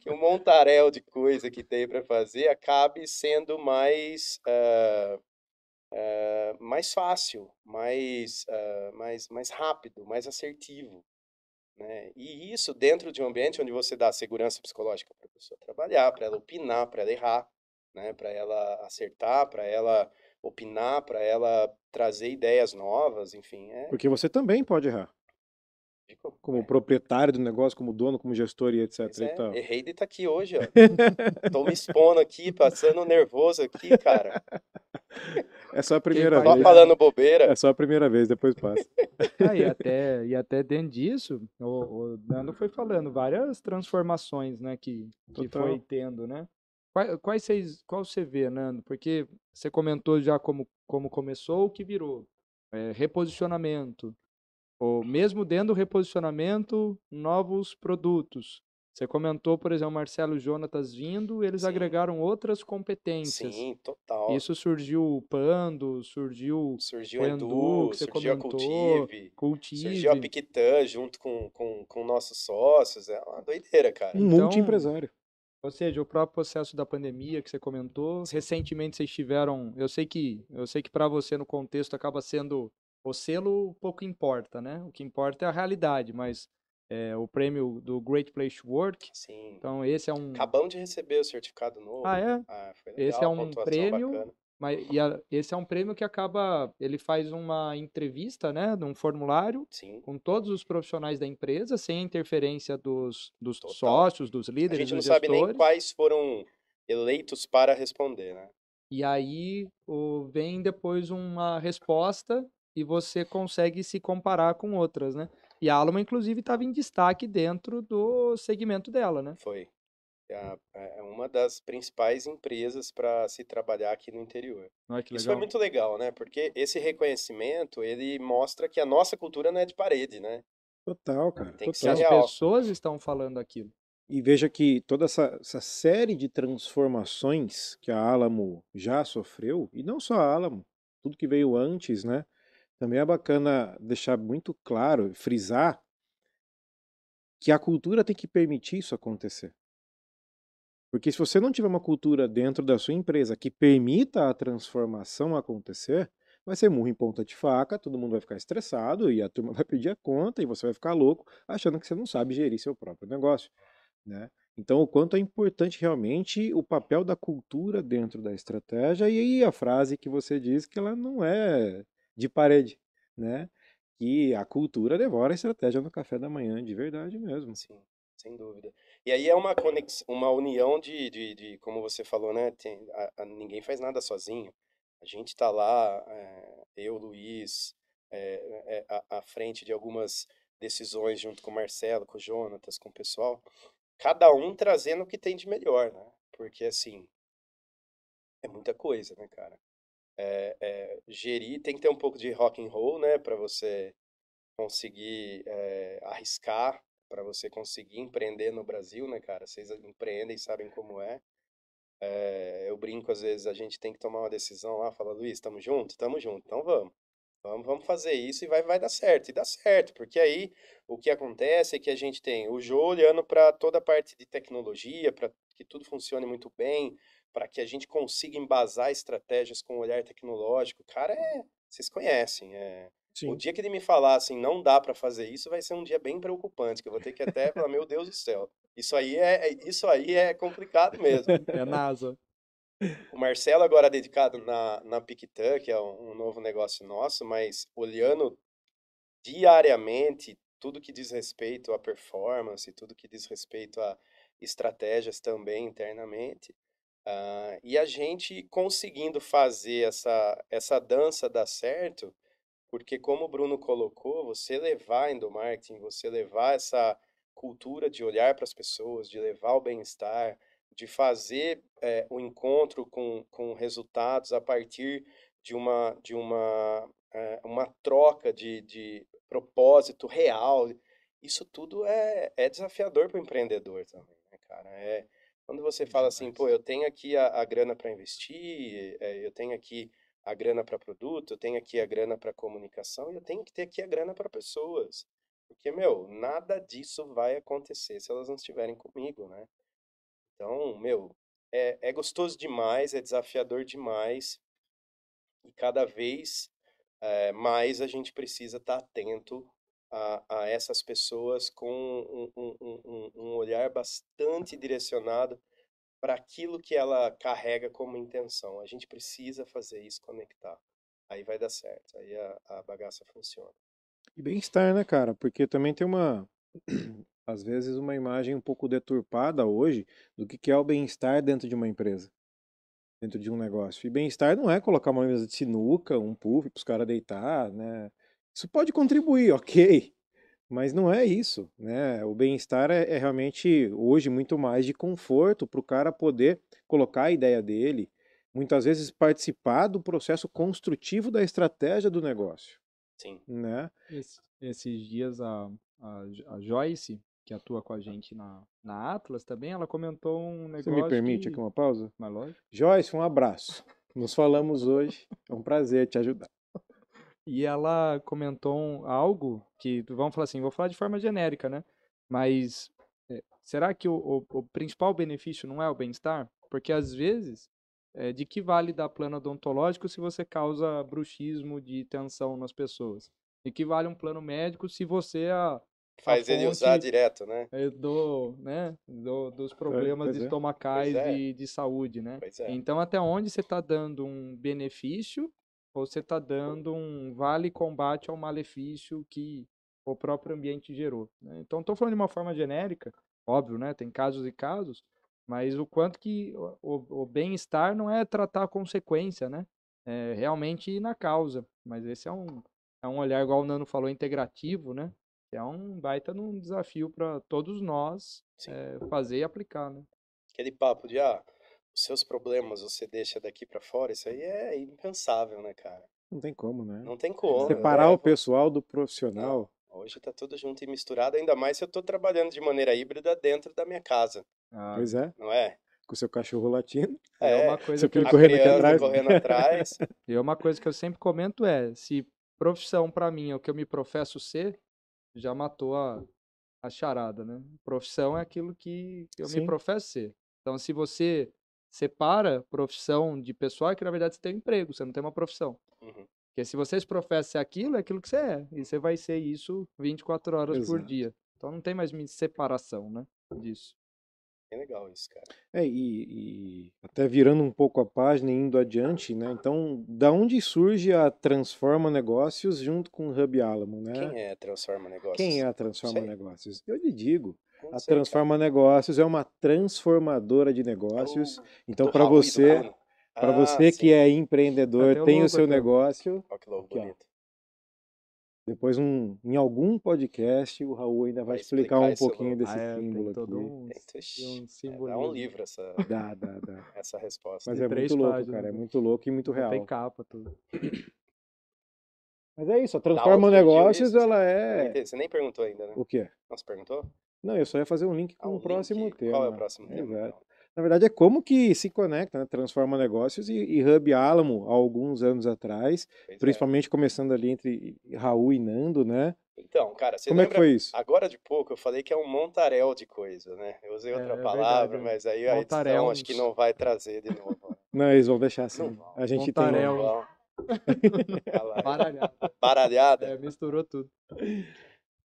que um montaréu de coisa que tem para fazer acabe sendo mais fácil, mais rápido, mais assertivo. Né? E isso dentro de um ambiente onde você dá segurança psicológica para a pessoa trabalhar, para ela opinar, para ela errar, né? Para ela acertar, para ela opinar, para ela trazer ideias novas, enfim, Porque você também pode errar. Como é, proprietário do negócio, como dono, como gestor e etc pois e é, tal. errei de estar aqui hoje, ó. Tô me expondo aqui, passando nervoso aqui, cara. É só a Quem primeira faz Só vez. falando É bobeira. só a primeira vez, depois passa. E até dentro disso, o Nando foi falando várias transformações, né, que foi Total. tendo, né? Qual você vê, Nando? Porque você comentou já como começou, o que virou. Reposicionamento. Ou mesmo dentro do reposicionamento, novos produtos. Você comentou, por exemplo, Marcelo e Jonatas vindo, eles Sim, agregaram outras competências. sim, total. Isso surgiu o Pando, surgiu Surgiu o a Endu, Endu, que você surgiu a comentou, Cultive, surgiu a Cultive. Pictan junto com nossos sócios. É uma doideira, cara. Um Então, multi-empresário. ou seja, o próprio processo da pandemia que você comentou, Sim, recentemente vocês tiveram, eu sei que para você no contexto acaba sendo o selo pouco importa, né? O que importa é a realidade, mas o prêmio do Great Place to Work, sim. então esse é um, Acabamos de receber o certificado ah novo. é, Ah, foi esse é legal, um pontuação prêmio, bacana. esse é um prêmio que acaba, ele faz uma entrevista, né, num formulário Sim, com todos os profissionais da empresa, sem a interferência dos total. sócios, dos A líderes, gente não dos sabe nem gestores. quais foram eleitos para responder, né? E aí vem depois uma resposta e você consegue se comparar com outras, né? E a Alma, inclusive, estava em destaque dentro do segmento dela, né? Foi. É uma das principais empresas para se trabalhar aqui no interior. Olha que Isso foi legal. muito legal, né? Porque esse reconhecimento, ele mostra que a nossa cultura não é de parede, né? Total, cara, Tem que Que ser total. as real. pessoas estão falando aquilo. E veja que toda essa série de transformações que a Alamo já sofreu, e não só a Alamo, tudo que veio antes, né? Também é bacana deixar muito claro, frisar, que a cultura tem que permitir isso acontecer. Porque se você não tiver uma cultura dentro da sua empresa que permita a transformação acontecer, vai ser murro em ponta de faca, todo mundo vai ficar estressado e a turma vai pedir a conta e você vai ficar louco achando que você não sabe gerir seu próprio negócio, né? Então, o quanto é importante realmente o papel da cultura dentro da estratégia e aí a frase que você diz que ela não é de parede, né? Que a cultura devora a estratégia no café da manhã, de verdade mesmo. Sim, sem dúvida. E aí é uma união como você falou, né? Ninguém faz nada sozinho. A gente está lá, eu, Luiz, à frente de algumas decisões junto com o Marcelo, com o Jonatas, com o pessoal, cada um trazendo o que tem de melhor, né? Porque, assim, é muita coisa, né, cara? Gerir tem que ter um pouco de rock and roll, né, para você conseguir arriscar, para você conseguir empreender no Brasil, né, cara? Vocês empreendem, sabem como é. Eu brinco, às vezes, a gente tem que tomar uma decisão lá, fala, Luiz, tamo junto? Tamo junto, então vamos. Vamos fazer isso e vai dar certo. E dá certo, porque aí o que acontece é que a gente tem o Jô olhando para toda a parte de tecnologia, para que tudo funcione muito bem, para que a gente consiga embasar estratégias com um olhar tecnológico. Cara, vocês conhecem. O Sim. dia que ele me falar assim, não dá para fazer isso, vai ser um dia bem preocupante, que eu vou ter que até falar, meu Deus do céu. Isso aí é complicado mesmo. É NASA. O Marcelo agora é dedicado na Pictan, que é um novo negócio nosso, mas olhando diariamente tudo que diz respeito à performance, tudo que diz respeito a estratégias também internamente, e a gente conseguindo fazer essa dança dar certo, porque como o Bruno colocou, você levar a endomarketing, você levar essa cultura de olhar para as pessoas, de levar o bem-estar, de fazer o encontro com resultados a partir de uma troca de propósito real. Isso tudo é desafiador para o empreendedor também, né, cara? Quando você fala assim, pô, Demais. eu tenho aqui a grana para investir, eu tenho aqui a grana para produto, eu tenho aqui a grana para comunicação e eu tenho que ter aqui a grana para pessoas. Porque, meu, nada disso vai acontecer se elas não estiverem comigo, né? Então, meu, é gostoso demais, é desafiador demais e cada vez mais a gente precisa estar atento a essas pessoas com um olhar bastante direcionado para aquilo que ela carrega como intenção. A gente precisa fazer isso conectar. Aí vai dar certo, aí a bagaça funciona. E bem-estar, né, cara? Porque também tem às vezes, uma imagem um pouco deturpada hoje do que é o bem-estar dentro de uma empresa, dentro de um negócio. E bem-estar não é colocar uma mesa de sinuca, um puff para os caras deitar, né? Isso pode contribuir, ok, mas não é isso, né? O bem-estar é realmente hoje muito mais de conforto para o cara poder colocar a ideia dele, muitas vezes participar do processo construtivo da estratégia do negócio, Sim. né? Esses dias a Joyce, que atua com a gente na Atlas também, ela comentou um Você me negócio permite aqui que. uma pausa? Mas lógico. Joyce, um abraço. Nos falamos hoje. É um prazer te ajudar. E ela comentou algo que, vamos falar assim, vou falar de forma genérica, né? Mas será que o principal benefício não é o bem-estar? Porque às vezes, de que vale dar plano odontológico se você causa bruxismo de tensão nas pessoas? De que vale um plano médico se você é a Faz ele usar fonte direto, né? dos problemas Pois é. Pois estomacais é, de saúde, né? pois é. Então, até onde você está dando um benefício ou você está dando um vale combate ao malefício que o próprio ambiente gerou, né? Então, estou falando de uma forma genérica, óbvio, né? Tem casos e casos, mas o quanto que o bem-estar não é tratar a consequência, né? É realmente ir na causa. Mas esse é um olhar, igual o Nano falou, integrativo, né? É um baita num desafio para todos nós Sim. fazer e aplicar, né? Aquele papo de, os seus problemas você deixa daqui pra fora, isso aí é impensável, né, cara? Não tem como, né? Não tem como. Separar o pessoal do Não, profissional. hoje tá tudo junto e misturado, ainda mais se eu tô trabalhando de maneira híbrida dentro da minha casa, Ah, Pois é. não é? Com o seu cachorro latindo, é É, uma coisa seu que eu filho a correndo aqui criança atrás. correndo atrás. sempre comento se profissão para mim é o que eu me professo ser, já matou a charada, né? Profissão é aquilo que eu me Sim, professo ser. Então, se você separa profissão de pessoal, é que na verdade você tem um emprego, você não tem uma profissão. Uhum, Porque se você se professa ser aquilo, é aquilo que você é. E você vai ser isso 24 horas por exato. dia. Então não tem mais separação, né? Disso. bem legal isso, cara. E até virando um pouco a página e indo adiante, né? Então, da onde surge a Transforma Negócios junto com o Hub Alamo, né? Quem é Transforma Quem é Negócios? a Não Transforma sei, Negócios? Eu lhe digo, não a sei, cara. Transforma Negócios é uma transformadora de negócios. Oh, Então, do para Raul e do você, Bruno. Para você que é Até empreendedor, o tem o logo seu aqui, ó. negócio, Olha que logo aqui, ó. bonito. Depois, em algum podcast, o Raul ainda vai Vai explicar explicar um esse pouquinho logo. desse Tem símbolo todo aqui. um Ixi, dá um simbolismo livro Dá. essa resposta. Mas de é muito 3 louco, cara. É páginas, né? muito louco e muito Não tem real. capa, tudo. Mas é isso, a Da Transforma onde surgiu Negócios, isso? ela Eu não é... entendi. Você nem perguntou ainda, né? O quê? Nossa, perguntou? Não, eu só ia fazer um link com O o próximo link. Qual é o tema. próximo tema, Exato. então? Na verdade, é como que se conecta, né? Transforma Negócios e Hub Alamo, há alguns anos atrás, Pois é. principalmente começando ali entre Raul e Nando, né? Então, cara, você Como é que lembra? foi isso? Agora de pouco eu falei que é um montaréu de coisa, né? Eu usei outra É palavra, verdade. mas aí a edição acho que não vai trazer de novo, né? Não, eles vão deixar Não assim. vão. A gente tem... Não Montarel. vão. Olha lá, Baralhado. baralhada. Misturou tudo.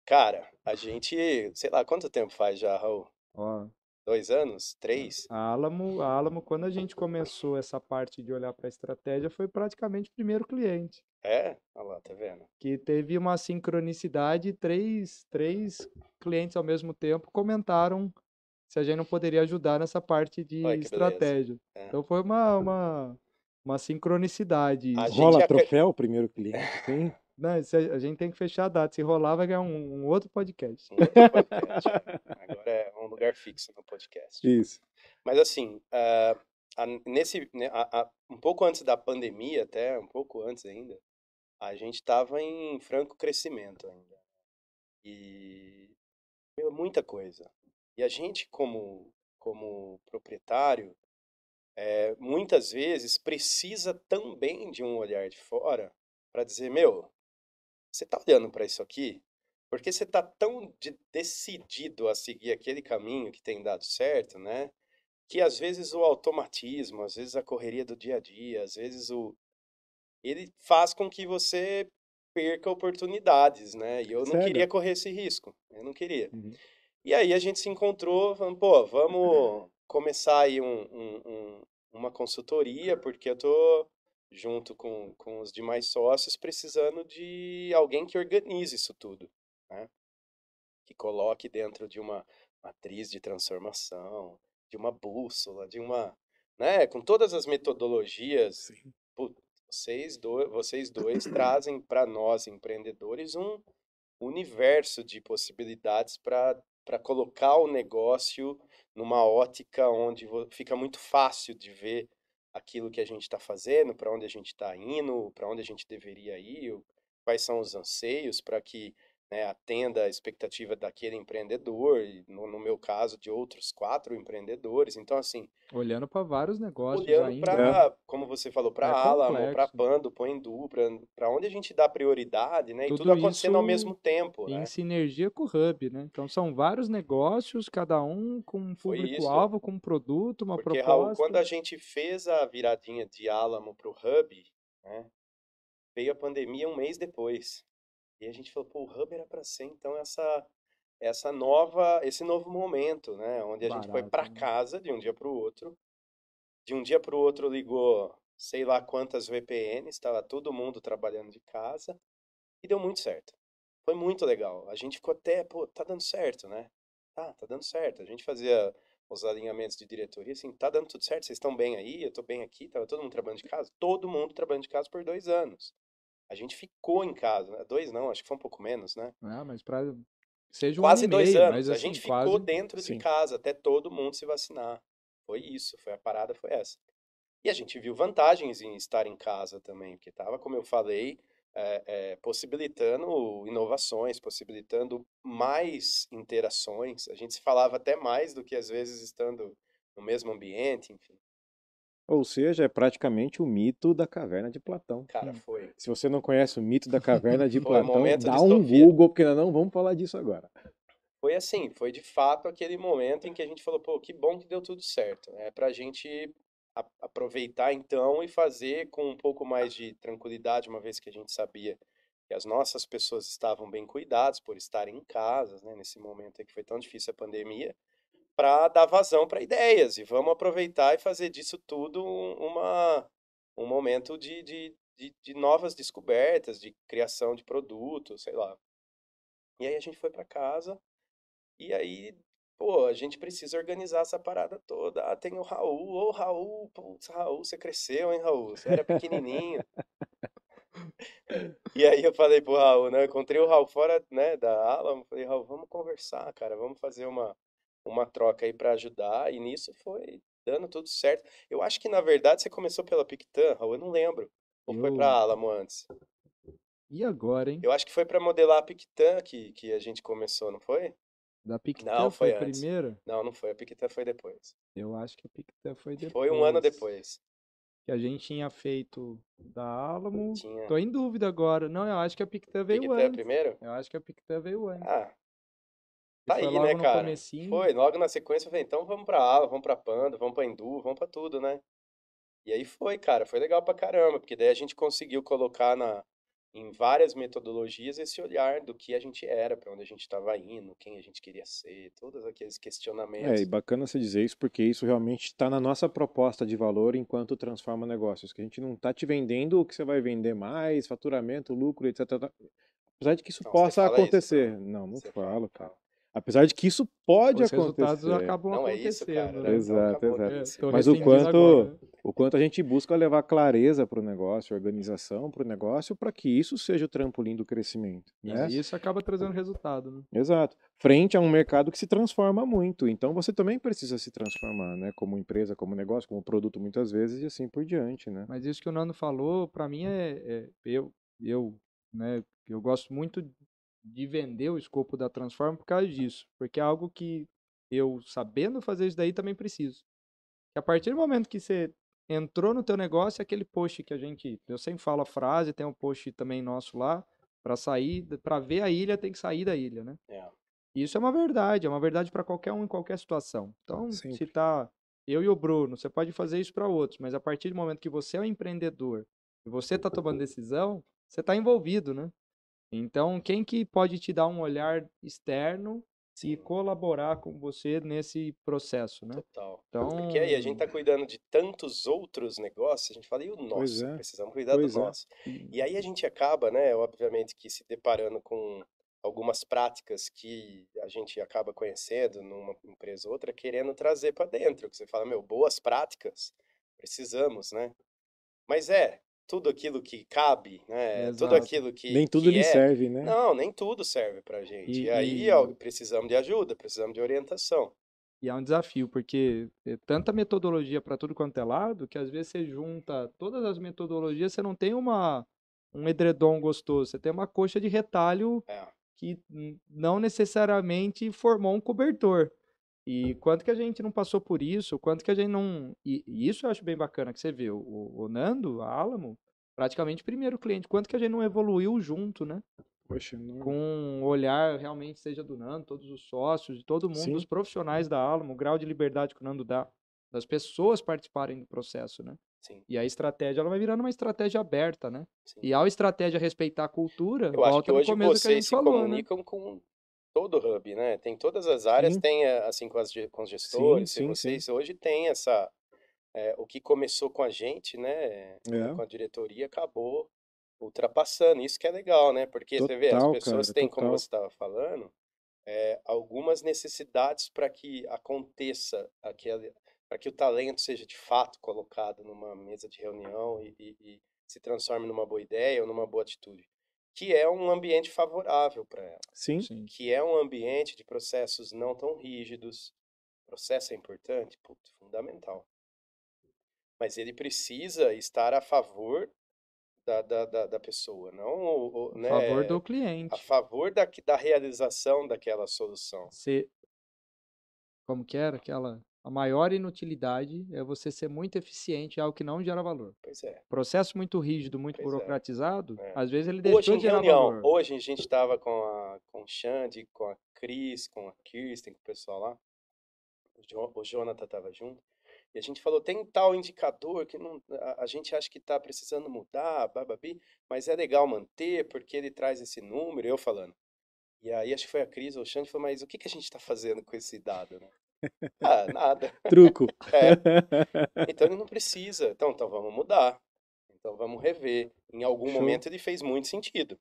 Cara, a gente, sei lá, quanto tempo faz já, Raul? Ó, 2 anos? 3? a Alamo, quando a gente começou essa parte de olhar para a estratégia, foi praticamente o primeiro cliente. É? Olha lá, tá vendo? Que teve uma sincronicidade, três clientes ao mesmo tempo comentaram se a gente não poderia ajudar nessa parte de Olha que beleza. estratégia. É. Então foi uma sincronicidade A isso. gente Rola troféu, primeiro cliente, sim. Não, a gente tem que fechar a data. Se rolar, vai ganhar um outro podcast. Um outro podcast. Agora é um lugar fixo no podcast. Isso. Mas assim, um pouco antes da pandemia, até um pouco antes ainda, a gente estava em franco crescimento ainda. E muita coisa. E a gente, como proprietário, muitas vezes precisa também de um olhar de fora para dizer, meu, você está olhando para isso aqui? Porque você está tão decidido a seguir aquele caminho que tem dado certo, né? Que às vezes o automatismo, às vezes a correria do dia a dia, às vezes ele faz com que você perca oportunidades, né? E eu não Cega. queria correr esse risco, eu não queria. Uhum. E aí a gente se encontrou, falando, pô, vamos começar aí uma consultoria, porque eu tô junto com os demais sócios precisando de alguém que organize isso tudo, né? Que coloque dentro de uma matriz de transformação, de uma bússola, né, com todas as metodologias. Sim. Putz, vocês dois trazem para nós empreendedores um universo de possibilidades para colocar o negócio numa ótica onde fica muito fácil de ver aquilo que a gente está fazendo, para onde a gente está indo, para onde a gente deveria ir, quais são os anseios para que, né, atenda a expectativa daquele empreendedor, e no meu caso, de outros 4 empreendedores. Então, assim, Olhando para vários negócios olhando ainda, né? para, como você falou, para É Alamo, para complexo. Pando, para Endu, para onde a gente dá prioridade, né? E tudo Tudo acontecendo ao isso mesmo tempo, em né? sinergia com o Hub, né? Então são vários negócios, cada um com um Foi isso. público-alvo, com um produto, uma Porque, Raul, quando proposta. a gente fez a viradinha de Alamo para o Hub, né? Veio a pandemia um mês depois. E a gente falou, pô, o Hub era para ser então esse novo momento, né? Onde a gente foi Barato, para né? casa de um dia para o outro. De um dia para o outro ligou sei lá quantas VPNs, estava todo mundo trabalhando de casa e deu muito certo. Foi muito legal. A gente ficou até, pô, tá dando certo, né? Tá dando certo. A gente fazia os alinhamentos de diretoria, assim, tá dando tudo certo, vocês estão bem aí, eu tô bem aqui, tava todo mundo trabalhando de casa, todo mundo trabalhando de casa por 2 anos. A gente ficou em casa, né? 2 não, acho que foi um pouco menos, né? Ah, mas para seja um ano Quase e 2 meio, mas anos. A assim, gente ficou quase. dentro de Sim. casa até todo mundo se vacinar. Foi isso, foi a parada, foi essa. E a gente viu vantagens em estar em casa também, porque estava, como eu falei, possibilitando inovações, possibilitando mais interações. A gente se falava até mais do que às vezes estando no mesmo ambiente, enfim. Ou seja, é praticamente o mito da caverna de Platão. Cara, foi. Se você não conhece o mito da caverna de Foi um Platão, momento dá um distopia. Google, porque nós não vamos falar disso agora. Foi assim, foi de fato aquele momento em que a gente falou, pô, que bom que deu tudo certo. É pra gente aproveitar então e fazer com um pouco mais de tranquilidade, uma vez que a gente sabia que as nossas pessoas estavam bem cuidadas por estarem em casa, né, nesse momento aí que foi tão difícil a pandemia, para dar vazão para ideias. E vamos aproveitar e fazer disso tudo um momento de novas descobertas, de criação de produtos, sei lá. E aí a gente foi para casa. E aí pô, a gente precisa organizar essa parada toda. Ah, tem o Raul. Ô, Raul, putz, Raul, você cresceu, hein, Raul? Você era pequenininho. E aí eu falei pro Raul, né? Eu encontrei o Raul fora, né, da aula. Falei, Raul, vamos conversar, cara. Vamos fazer uma troca aí pra ajudar. E nisso foi dando tudo certo. Eu acho que, na verdade, você começou pela Pictan, Raul, eu não lembro. Ou foi pra Eu... Alamo antes? E agora, hein? Eu acho que foi pra modelar a Pictan que a gente começou, não foi? Da Não, Pictan foi foi a antes. primeira? Não, não foi. A Pictan foi depois. Eu acho que a Pictan foi Foi um ano depois. depois. Que a gente tinha feito da Alamo. Tinha. Tô em dúvida agora. Não, eu acho que a Pictan veio Pictan antes. primeiro? Eu acho que a Pictan veio antes. Ah, E tá foi aí, né, logo no cara? comecinho. Foi. Logo na sequência eu falei, então vamos pra Ala, vamos pra Panda, vamos pra Endu, vamos pra tudo, né? E aí foi, cara. Foi legal pra caramba, porque daí a gente conseguiu colocar em várias metodologias esse olhar do que a gente era, pra onde a gente estava indo, quem a gente queria ser, todos aqueles E questionamentos. bacana você dizer isso, porque isso realmente está na nossa proposta de valor enquanto transforma negócios, que a gente não está te vendendo o que você vai vender mais, faturamento, lucro, etc. Apesar de que isso Então, você possa fala isso, acontecer. Bruno. Não Você fala, falo, cara. fala. Apesar de que isso pode Os resultados acontecer. acabam Não é isso, cara, acontecendo, né? né? Então Exato, acabou exato. nisso. Tô Mas o rescindindo quanto, agora. o quanto a gente busca levar clareza para o negócio, organização para o negócio, para que isso seja o trampolim do crescimento, E né? isso acaba trazendo resultado, né? Exato. Frente a um mercado que se transforma muito. Então você também precisa se transformar, né? Como empresa, como negócio, como produto muitas vezes e assim por diante, né? Mas isso que o Nando falou, para mim eu, né, eu gosto muito de vender o escopo da Transforma por causa disso, porque é algo que eu sabendo fazer isso daí também preciso. Que a partir do momento que você entrou no teu negócio, aquele post que eu sempre falo a frase, tem um post também nosso lá, para sair, para ver a ilha tem que sair da ilha, né? É, E isso é uma verdade para qualquer um em qualquer situação. Então, se Sempre. tá eu e o Bruno, você pode fazer isso para outros, mas a partir do momento que você é um empreendedor e você está tomando decisão, você está envolvido, né? Então, quem que pode te dar um olhar externo e sim, colaborar com você nesse processo, né? total. Porque aí a gente Então, tá cuidando de tantos outros negócios, a gente fala, e o Pois nosso? é, Precisamos cuidar do pois é. nosso. E aí a gente acaba, né, obviamente que se deparando com algumas práticas que a gente acaba conhecendo numa empresa ou outra, querendo trazer para dentro, que você fala, meu, boas práticas, precisamos, né? Mas tudo aquilo que cabe, né? Tudo exato. aquilo Nem tudo que lhe é. serve, né? Não, nem tudo serve pra gente. E aí, ó, E, precisamos de ajuda, precisamos de orientação. E é um desafio, porque é tanta metodologia para tudo quanto é lado, que às vezes você junta todas as metodologias, você não tem um edredom gostoso, você tem uma coxa de retalho É, que não necessariamente formou um cobertor. E quanto que a gente não passou por isso, quanto que a gente não. E isso eu acho bem bacana que você vê. O Nando, a Alamo, praticamente primeiro cliente. Quanto que a gente não evoluiu junto, né? Poxa, não. Com um olhar realmente seja do Nando, todos os sócios, de todo mundo, dos Sim, profissionais da Alamo, o grau de liberdade que o Nando dá, das pessoas participarem do processo, né? sim, E a estratégia, ela vai virando uma estratégia aberta, né? sim. E ao estratégia respeitar a cultura, Eu acho que volta no hoje começo do que a vocês gente se falou, né? comunicam com todo o hub, né? Tem todas as áreas, sim, tem assim com os sim, gestores, e sim, sim. vocês hoje têm o que começou com a gente, né, É, com a diretoria, acabou ultrapassando. Isso que é legal, né? Porque você vê, as total, pessoas cara, têm, como total. você estava falando, algumas necessidades para que aconteça aquele, para que o talento seja de fato colocado numa mesa de reunião e se transforme numa boa ideia ou numa boa atitude, que é um ambiente favorável para ela, Sim, Sim. que é um ambiente de processos não tão rígidos. Processo é importante, putz, fundamental, mas ele precisa estar a favor da pessoa, não, A favor né, do a cliente. favor da realização daquela solução. Ser, como que era aquela? A maior inutilidade é você ser muito eficiente em algo que não gera valor. Pois é, Processo muito rígido, muito pois é. burocratizado, É. às vezes ele Hoje deixou em de gerar reunião, valor. hoje a gente estava com o Xande, com a Cris, com a Kirsten, com o pessoal lá, o Jonathan estava junto, e a gente falou, tem tal indicador que não, a gente acha que está precisando mudar, bababi, mas é legal manter porque ele traz esse número, eu falando. E aí acho que foi a Cris ou o Xande falou, mas o que que a gente está fazendo com esse dado, né? Ah, nada. truco. É, então ele não precisa. Então vamos mudar. Então vamos rever. Em algum Show. momento ele fez muito sentido.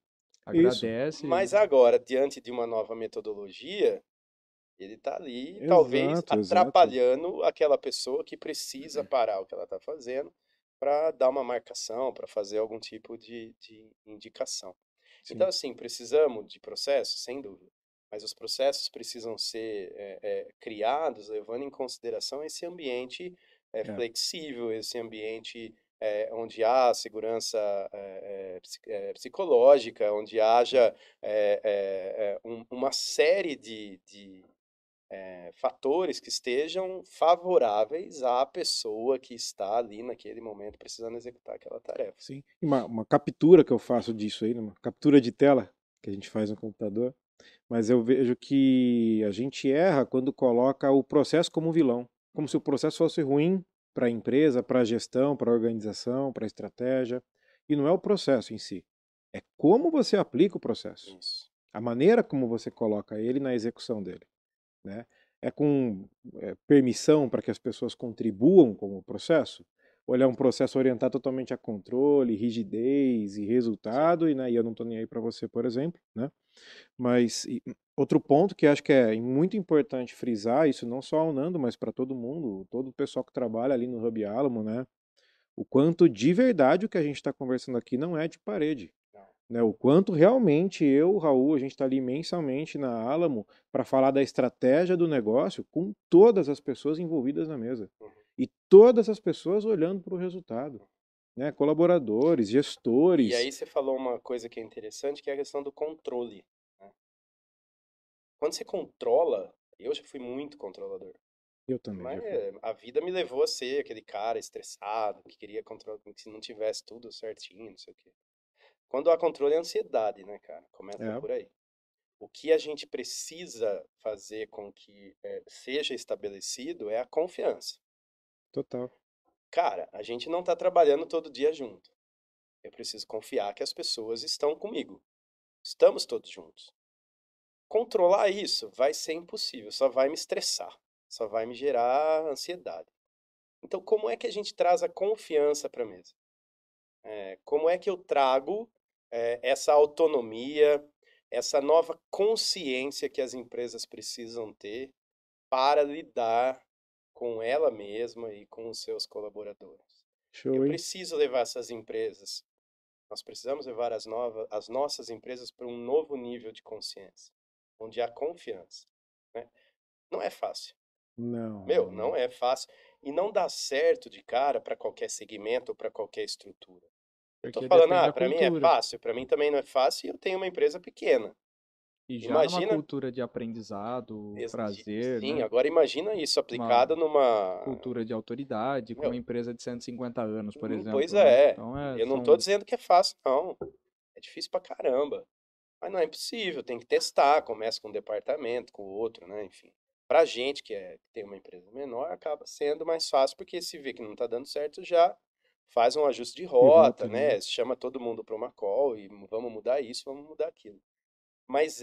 Isso. Agradece. Mas agora, diante de uma nova metodologia, Ele está ali, talvez, Exato, exato. atrapalhando aquela pessoa que precisa parar o que ela está fazendo para dar uma marcação, para fazer algum tipo de indicação. Então, Sim. assim, precisamos de processos, sem dúvida. Mas os processos precisam ser criados levando em consideração esse ambiente É. flexível, esse ambiente onde há segurança psicológica, onde haja uma série de fatores que estejam favoráveis à pessoa que está ali naquele momento precisando executar aquela tarefa. Sim. E uma captura que eu faço disso aí, né, uma captura de tela que a gente faz no computador, mas eu vejo que a gente erra quando coloca o processo como vilão, como se o processo fosse ruim para a empresa, para a gestão, para a organização, para a estratégia. E não é o processo em si, é como você aplica o processo, Isso. a maneira como você coloca ele na execução dele, né? É com permissão para que as pessoas contribuam com o processo? Ou ele é um processo orientado totalmente a controle, rigidez e Sim. resultado, e eu não estou nem aí para você, por exemplo, né? Mas outro ponto que acho que é muito importante frisar, isso não só ao Nando, mas para todo mundo, todo o pessoal que trabalha ali no Hub Alamo, né? O quanto de verdade o que a gente está conversando aqui não é de parede. Não. Né? O quanto realmente eu, o Raul, a gente está ali mensalmente na Alamo para falar da estratégia do negócio com todas as pessoas envolvidas na mesa. Uhum. E todas as pessoas olhando para o resultado. Né? Colaboradores, E gestores. aí você falou uma coisa que é interessante, que é a questão do controle, né? Quando você controla, eu já fui muito controlador, Eu também mas já fui. a vida me levou a ser aquele cara estressado, que queria controlar, que se não tivesse tudo certinho, não sei o quê. Quando há controle é ansiedade, né, cara? Começa É, por aí. O que a gente precisa fazer com que seja estabelecido é a confiança. total. Cara, a gente não está trabalhando todo dia junto. Eu preciso confiar que as pessoas estão comigo. Estamos todos juntos. Controlar isso vai ser impossível, só vai me estressar, só vai me gerar ansiedade. Então, como é que a gente traz a confiança para a mesa? Como é que eu trago essa autonomia, essa nova consciência que as empresas precisam ter para lidar com ela mesma e com os seus colaboradores? Eu Show, hein? preciso levar essas empresas, nós precisamos levar as nossas empresas para um novo nível de consciência, onde há confiança, né? Não é fácil. Não, Meu, não, não não. é fácil. E não dá certo de cara para qualquer segmento ou para qualquer estrutura. Eu tô Porque falando, depende da para mim é cultura. fácil, para mim também não é fácil e eu tenho uma empresa pequena. E já numa Imagina, cultura de aprendizado, prazer, sim, né? agora imagina isso Uma aplicado numa, cultura de autoridade, com uma meu, empresa de 150 anos, por pois exemplo, né? é. Então, Eu não tô são... dizendo que é fácil, não. É difícil pra caramba. Mas não é impossível, tem que testar, começa com um departamento, com o outro, né? Enfim. Pra gente que tem uma empresa menor, acaba sendo mais fácil, porque se vê que não tá dando certo, já faz um ajuste de rota, Pivota, né? né? Chama todo mundo para uma call e vamos mudar isso, vamos mudar aquilo. Mas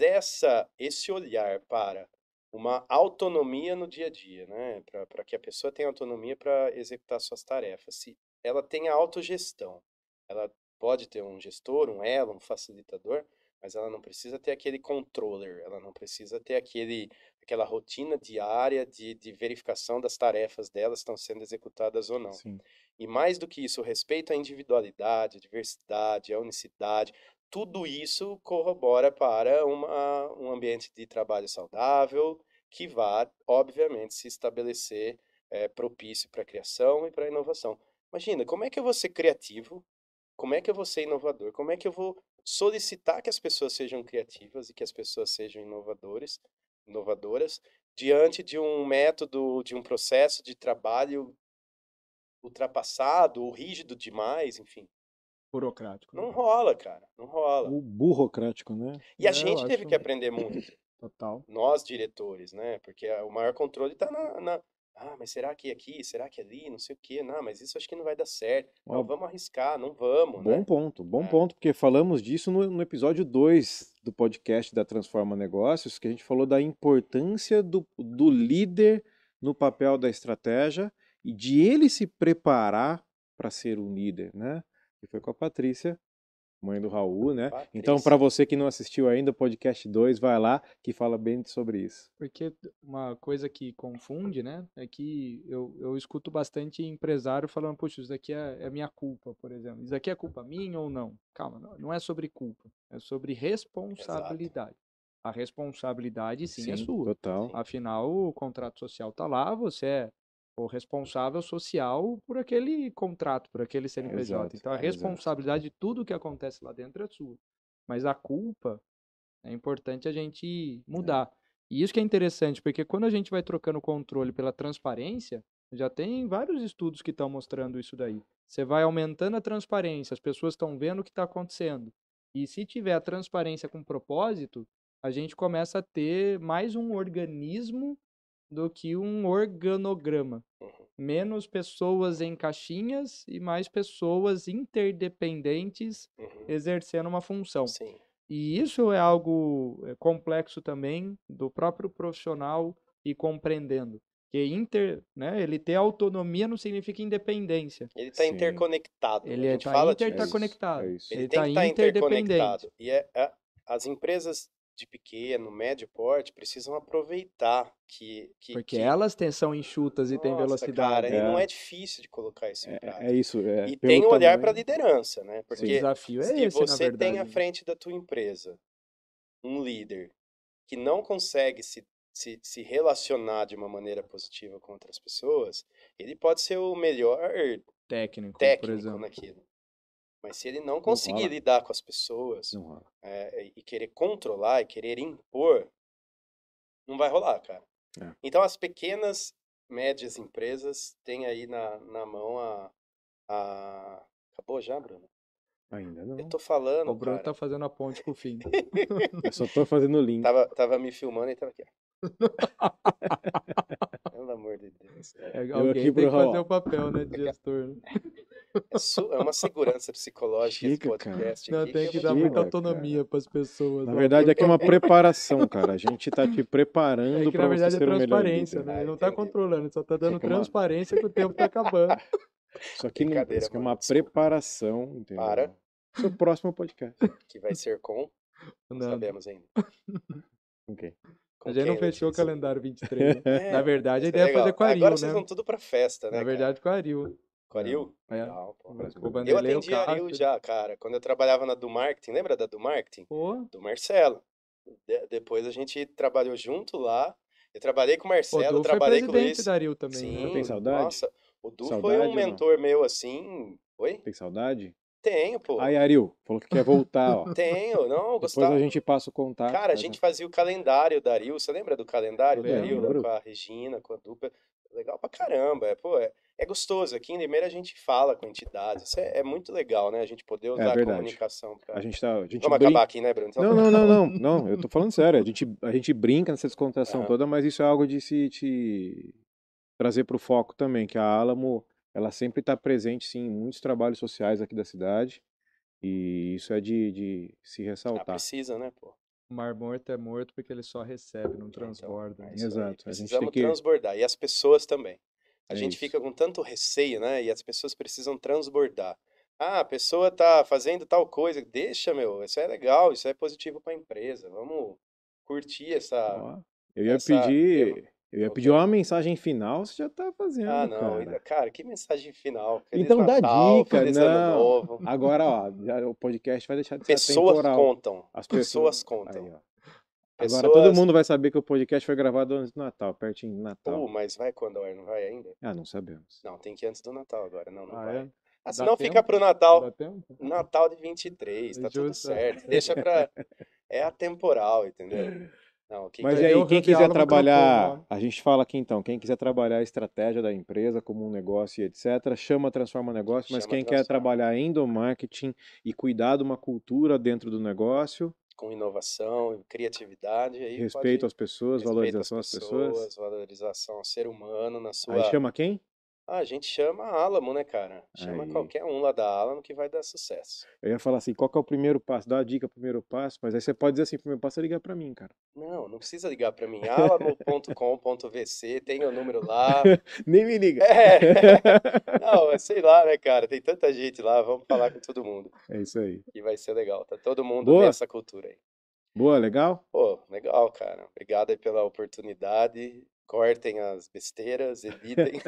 esse olhar para uma autonomia no dia a dia, né? Para que a pessoa tenha autonomia para executar suas tarefas. Se ela tem a autogestão, ela pode ter um gestor, um elo, um facilitador, mas ela não precisa ter aquele controller, ela não precisa ter aquela rotina diária de verificação das tarefas delas estão sendo executadas ou não. Sim. E mais do que isso, o respeito à individualidade, à diversidade, à unicidade, tudo isso corrobora para um ambiente de trabalho saudável, que vai, obviamente, se estabelecer propício para a criação e para a inovação. Imagina, como é que eu vou ser criativo? Como é que eu vou ser inovador? Como é que eu vou solicitar que as pessoas sejam criativas e que as pessoas sejam inovadoras, diante de um método, de um processo de trabalho ultrapassado ou rígido demais, enfim. burocrático, né? Não rola, cara, não rola. Ou burocrático, né? E a Eu gente teve acho que aprender muito, total. nós diretores, né? Porque o maior controle está mas será que aqui? Será que ali? Não sei o quê. Não, mas isso acho que não vai dar certo. Não, Ó, vamos arriscar, não vamos, né? bom É, ponto, porque falamos disso no episódio 2 do podcast da Transforma Negócios, que a gente falou da importância do líder no papel da estratégia e de ele se preparar para ser um líder, né? E foi com a Patrícia mãe do Raul, né? Patrícia. Então, para você que não assistiu ainda o podcast 2, vai lá que fala bem sobre isso. Porque uma coisa que confunde, né, é que eu escuto bastante empresário falando, puxa, isso daqui é minha culpa, por exemplo. Isso daqui é culpa minha ou não? Calma, não é sobre culpa, é sobre responsabilidade. A responsabilidade, sim, é sua. Total. Afinal, o contrato social está lá, você é o responsável social por aquele contrato, por aquele CNPJ. Exato, Então, a exato. responsabilidade de tudo que acontece lá dentro é sua. Mas a culpa é importante a gente mudar. E isso que é interessante, porque quando a gente vai trocando o controle pela transparência, já tem vários estudos que estão mostrando isso daí. Você vai aumentando a transparência, as pessoas estão vendo o que está acontecendo. E se tiver a transparência com propósito, a gente começa a ter mais um organismo do que um organograma. Menos pessoas em caixinhas e mais pessoas interdependentes exercendo uma função. Sim. E isso é algo complexo também do próprio profissional ir compreendendo. Que né, ele ter autonomia não significa independência. Ele está Sim. interconectado. Ele a gente está fala interconectado. É isso. Ele Ele tem está que estar interdependente. interconectado. E as empresas de pequeno, médio porte precisam aproveitar Porque elas são enxutas e têm Nossa, velocidade. cara, e não é difícil de colocar isso em prática. É isso. E pelo tem um olhar para a tamanho. liderança, né? O Porque desafio é se esse, na você tem à verdade. frente da tua empresa um líder que não consegue se relacionar de uma maneira positiva com outras pessoas, ele pode ser o melhor Técnico, por técnico exemplo. naquilo. Mas se ele não conseguir lidar com as pessoas Não rola. e querer controlar e querer impor, não vai rolar, cara. Então as pequenas, médias empresas têm aí na mão Acabou já, Bruno? Ainda não. Eu tô falando, O Bruno cara. tá fazendo a ponte com o fim. Eu só tô fazendo o link. Tava me filmando e tava aqui. Pelo amor de Deus. Alguém tem que fazer o papel, né, de gestor. Né? É uma segurança psicológica esse Chega, podcast Não, aqui. tem que dar muita autonomia para as pessoas. Na verdade, aqui é uma preparação, cara. A gente tá te preparando que na para você verdade ser é o melhor transparência, líder. né? Ele não tá controlando, só tá dando que é uma- transparência que o tempo tá acabando. Isso aqui, isso aqui é uma mano, desculpa. preparação, entendeu? Para. Seu próximo podcast. Que vai ser com... Não sabemos ainda. Ok. A gente não fechou o calendário 23. Né? Na verdade, a isso ideia é fazer com a Aril, Agora né? vocês vão tudo pra festa, né, Na verdade, com a Aril. Com a Aril? É. Não, pô. O Eu Vanderlei, atendi a Aril já, cara. Quando eu trabalhava na do Marketing, lembra da do Marketing? Pô. Do Marcelo. Depois a gente trabalhou junto lá. Eu trabalhei com o Marcelo, O Du trabalhei foi com o presidente Luiz. da Aril também. Sim, né? Tem saudade? Nossa, o Du Saudade foi ou um não? mentor meu assim. Oi? Tem saudade? Tenho, pô. Aí, Ariel, falou que quer voltar, ó. Tenho, não, Depois gostava. a gente passa o contato. Cara, a gente fazia o calendário da Aril. Você lembra do calendário da Aril? Lembro. Com a Regina, com a dupla. Legal pra caramba. É gostoso. Aqui em Limeira a gente fala com entidades. Isso é muito legal, né? A gente poder usar a verdade. comunicação pra... A gente Vamos acabar aqui, né, Bruno? Então... Não, eu tô falando sério. A gente brinca nessa descontração toda, mas isso é algo de te trazer pro foco também, que a Alamo, ela sempre tá presente, sim, em muitos trabalhos sociais aqui da cidade, e isso é de se ressaltar. Precisa, né, pô? O Mar Morto é morto porque ele só recebe, não transborda. Exato. Precisamos transbordar. E as pessoas também. A gente fica com tanto receio, né? E as pessoas precisam transbordar. Ah, a pessoa tá fazendo tal coisa. Deixa, meu. Isso é legal. Isso é positivo para a empresa. Vamos curtir essa... Eu ia pedir uma mensagem final, você já tá fazendo, Ah, não. cara. Cara, que mensagem final. Feliz Então Natal, dá dica, feliz Ano Novo. Agora, ó, o podcast vai deixar de ser Pessoas atemporal. contam. As pessoas contam. Aí, ó. Agora todo mundo vai saber que o podcast foi gravado antes do Natal, pertinho do Natal. Pô, mas vai quando a não vai ainda? Ah, não sabemos. Não, tem que ir antes do Natal agora. Não vai. É? Senão fica pro Natal. Dá tempo? Natal de 23, tá tudo certo. Deixa pra... É atemporal, entendeu? Não, mas aí, quem quiser trabalhar, a gente fala aqui então, quem quiser trabalhar a estratégia da empresa como um negócio e etc, chama Transforma Negócio, mas quem quer trabalhar endomarketing e cuidar de uma cultura dentro do negócio... Com inovação, criatividade... Aí respeito às pessoas, valorização às pessoas. Valorização ao ser humano na sua... Aí chama quem? Ah, a gente chama a Alamo, né, cara? Chama Aí. qualquer um lá da Alamo que vai dar sucesso. Eu ia falar assim, qual que é o primeiro passo? Dá uma dica, primeiro passo, mas aí você pode dizer assim, o primeiro passo é ligar pra mim, cara. Não precisa ligar pra mim. alamo.com.vc, tem o número lá. Nem me liga. Não, sei lá, né, cara? Tem tanta gente lá, vamos falar com todo mundo. É isso aí. E vai ser legal, tá todo mundo Boa? nessa cultura aí. Boa, legal? Pô, legal, cara. Obrigado aí pela oportunidade. Cortem as besteiras, editem.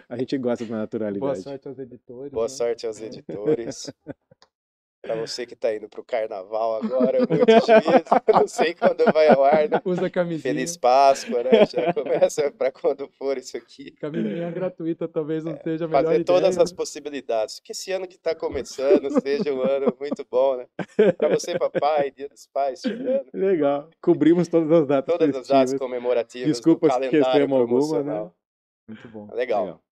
A gente gosta da Boa naturalidade. sorte aos editores. Boa né? sorte aos editores. Pra você que tá indo pro carnaval agora, muito juízo. Não sei quando vai ao ar, né? Usa camisinha. Feliz Páscoa, né? Já começa pra quando for isso aqui. Camisinha gratuita talvez não seja a melhor Fazer ideia. todas as né? possibilidades. Que esse ano que tá começando seja um ano muito bom, né? Pra você, papai, Dia dos Pais chegando. Legal. Cobrimos todas as datas Todas as datas festivas. comemorativas Desculpa do se calendário esquecemos alguma, né? promocional. Muito bom. Legal.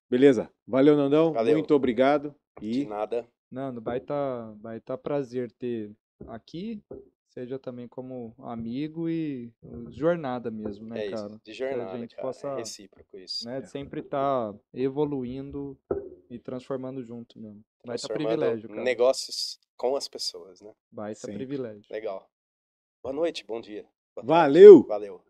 Beleza. Valeu, Nandão. Valeu. Muito obrigado. De E nada. Nando, vai tá prazer ter aqui, seja também como amigo e jornada mesmo, né, É isso. cara? De Que a jornada, gente cara. possa, É recíproco isso. né, sempre tá evoluindo e transformando junto mesmo. Vai tá Transformando privilégio, cara. negócios com as pessoas, né? Vai tá Sempre. privilégio. Legal. Boa noite, bom dia. Boa tarde. valeu! Valeu.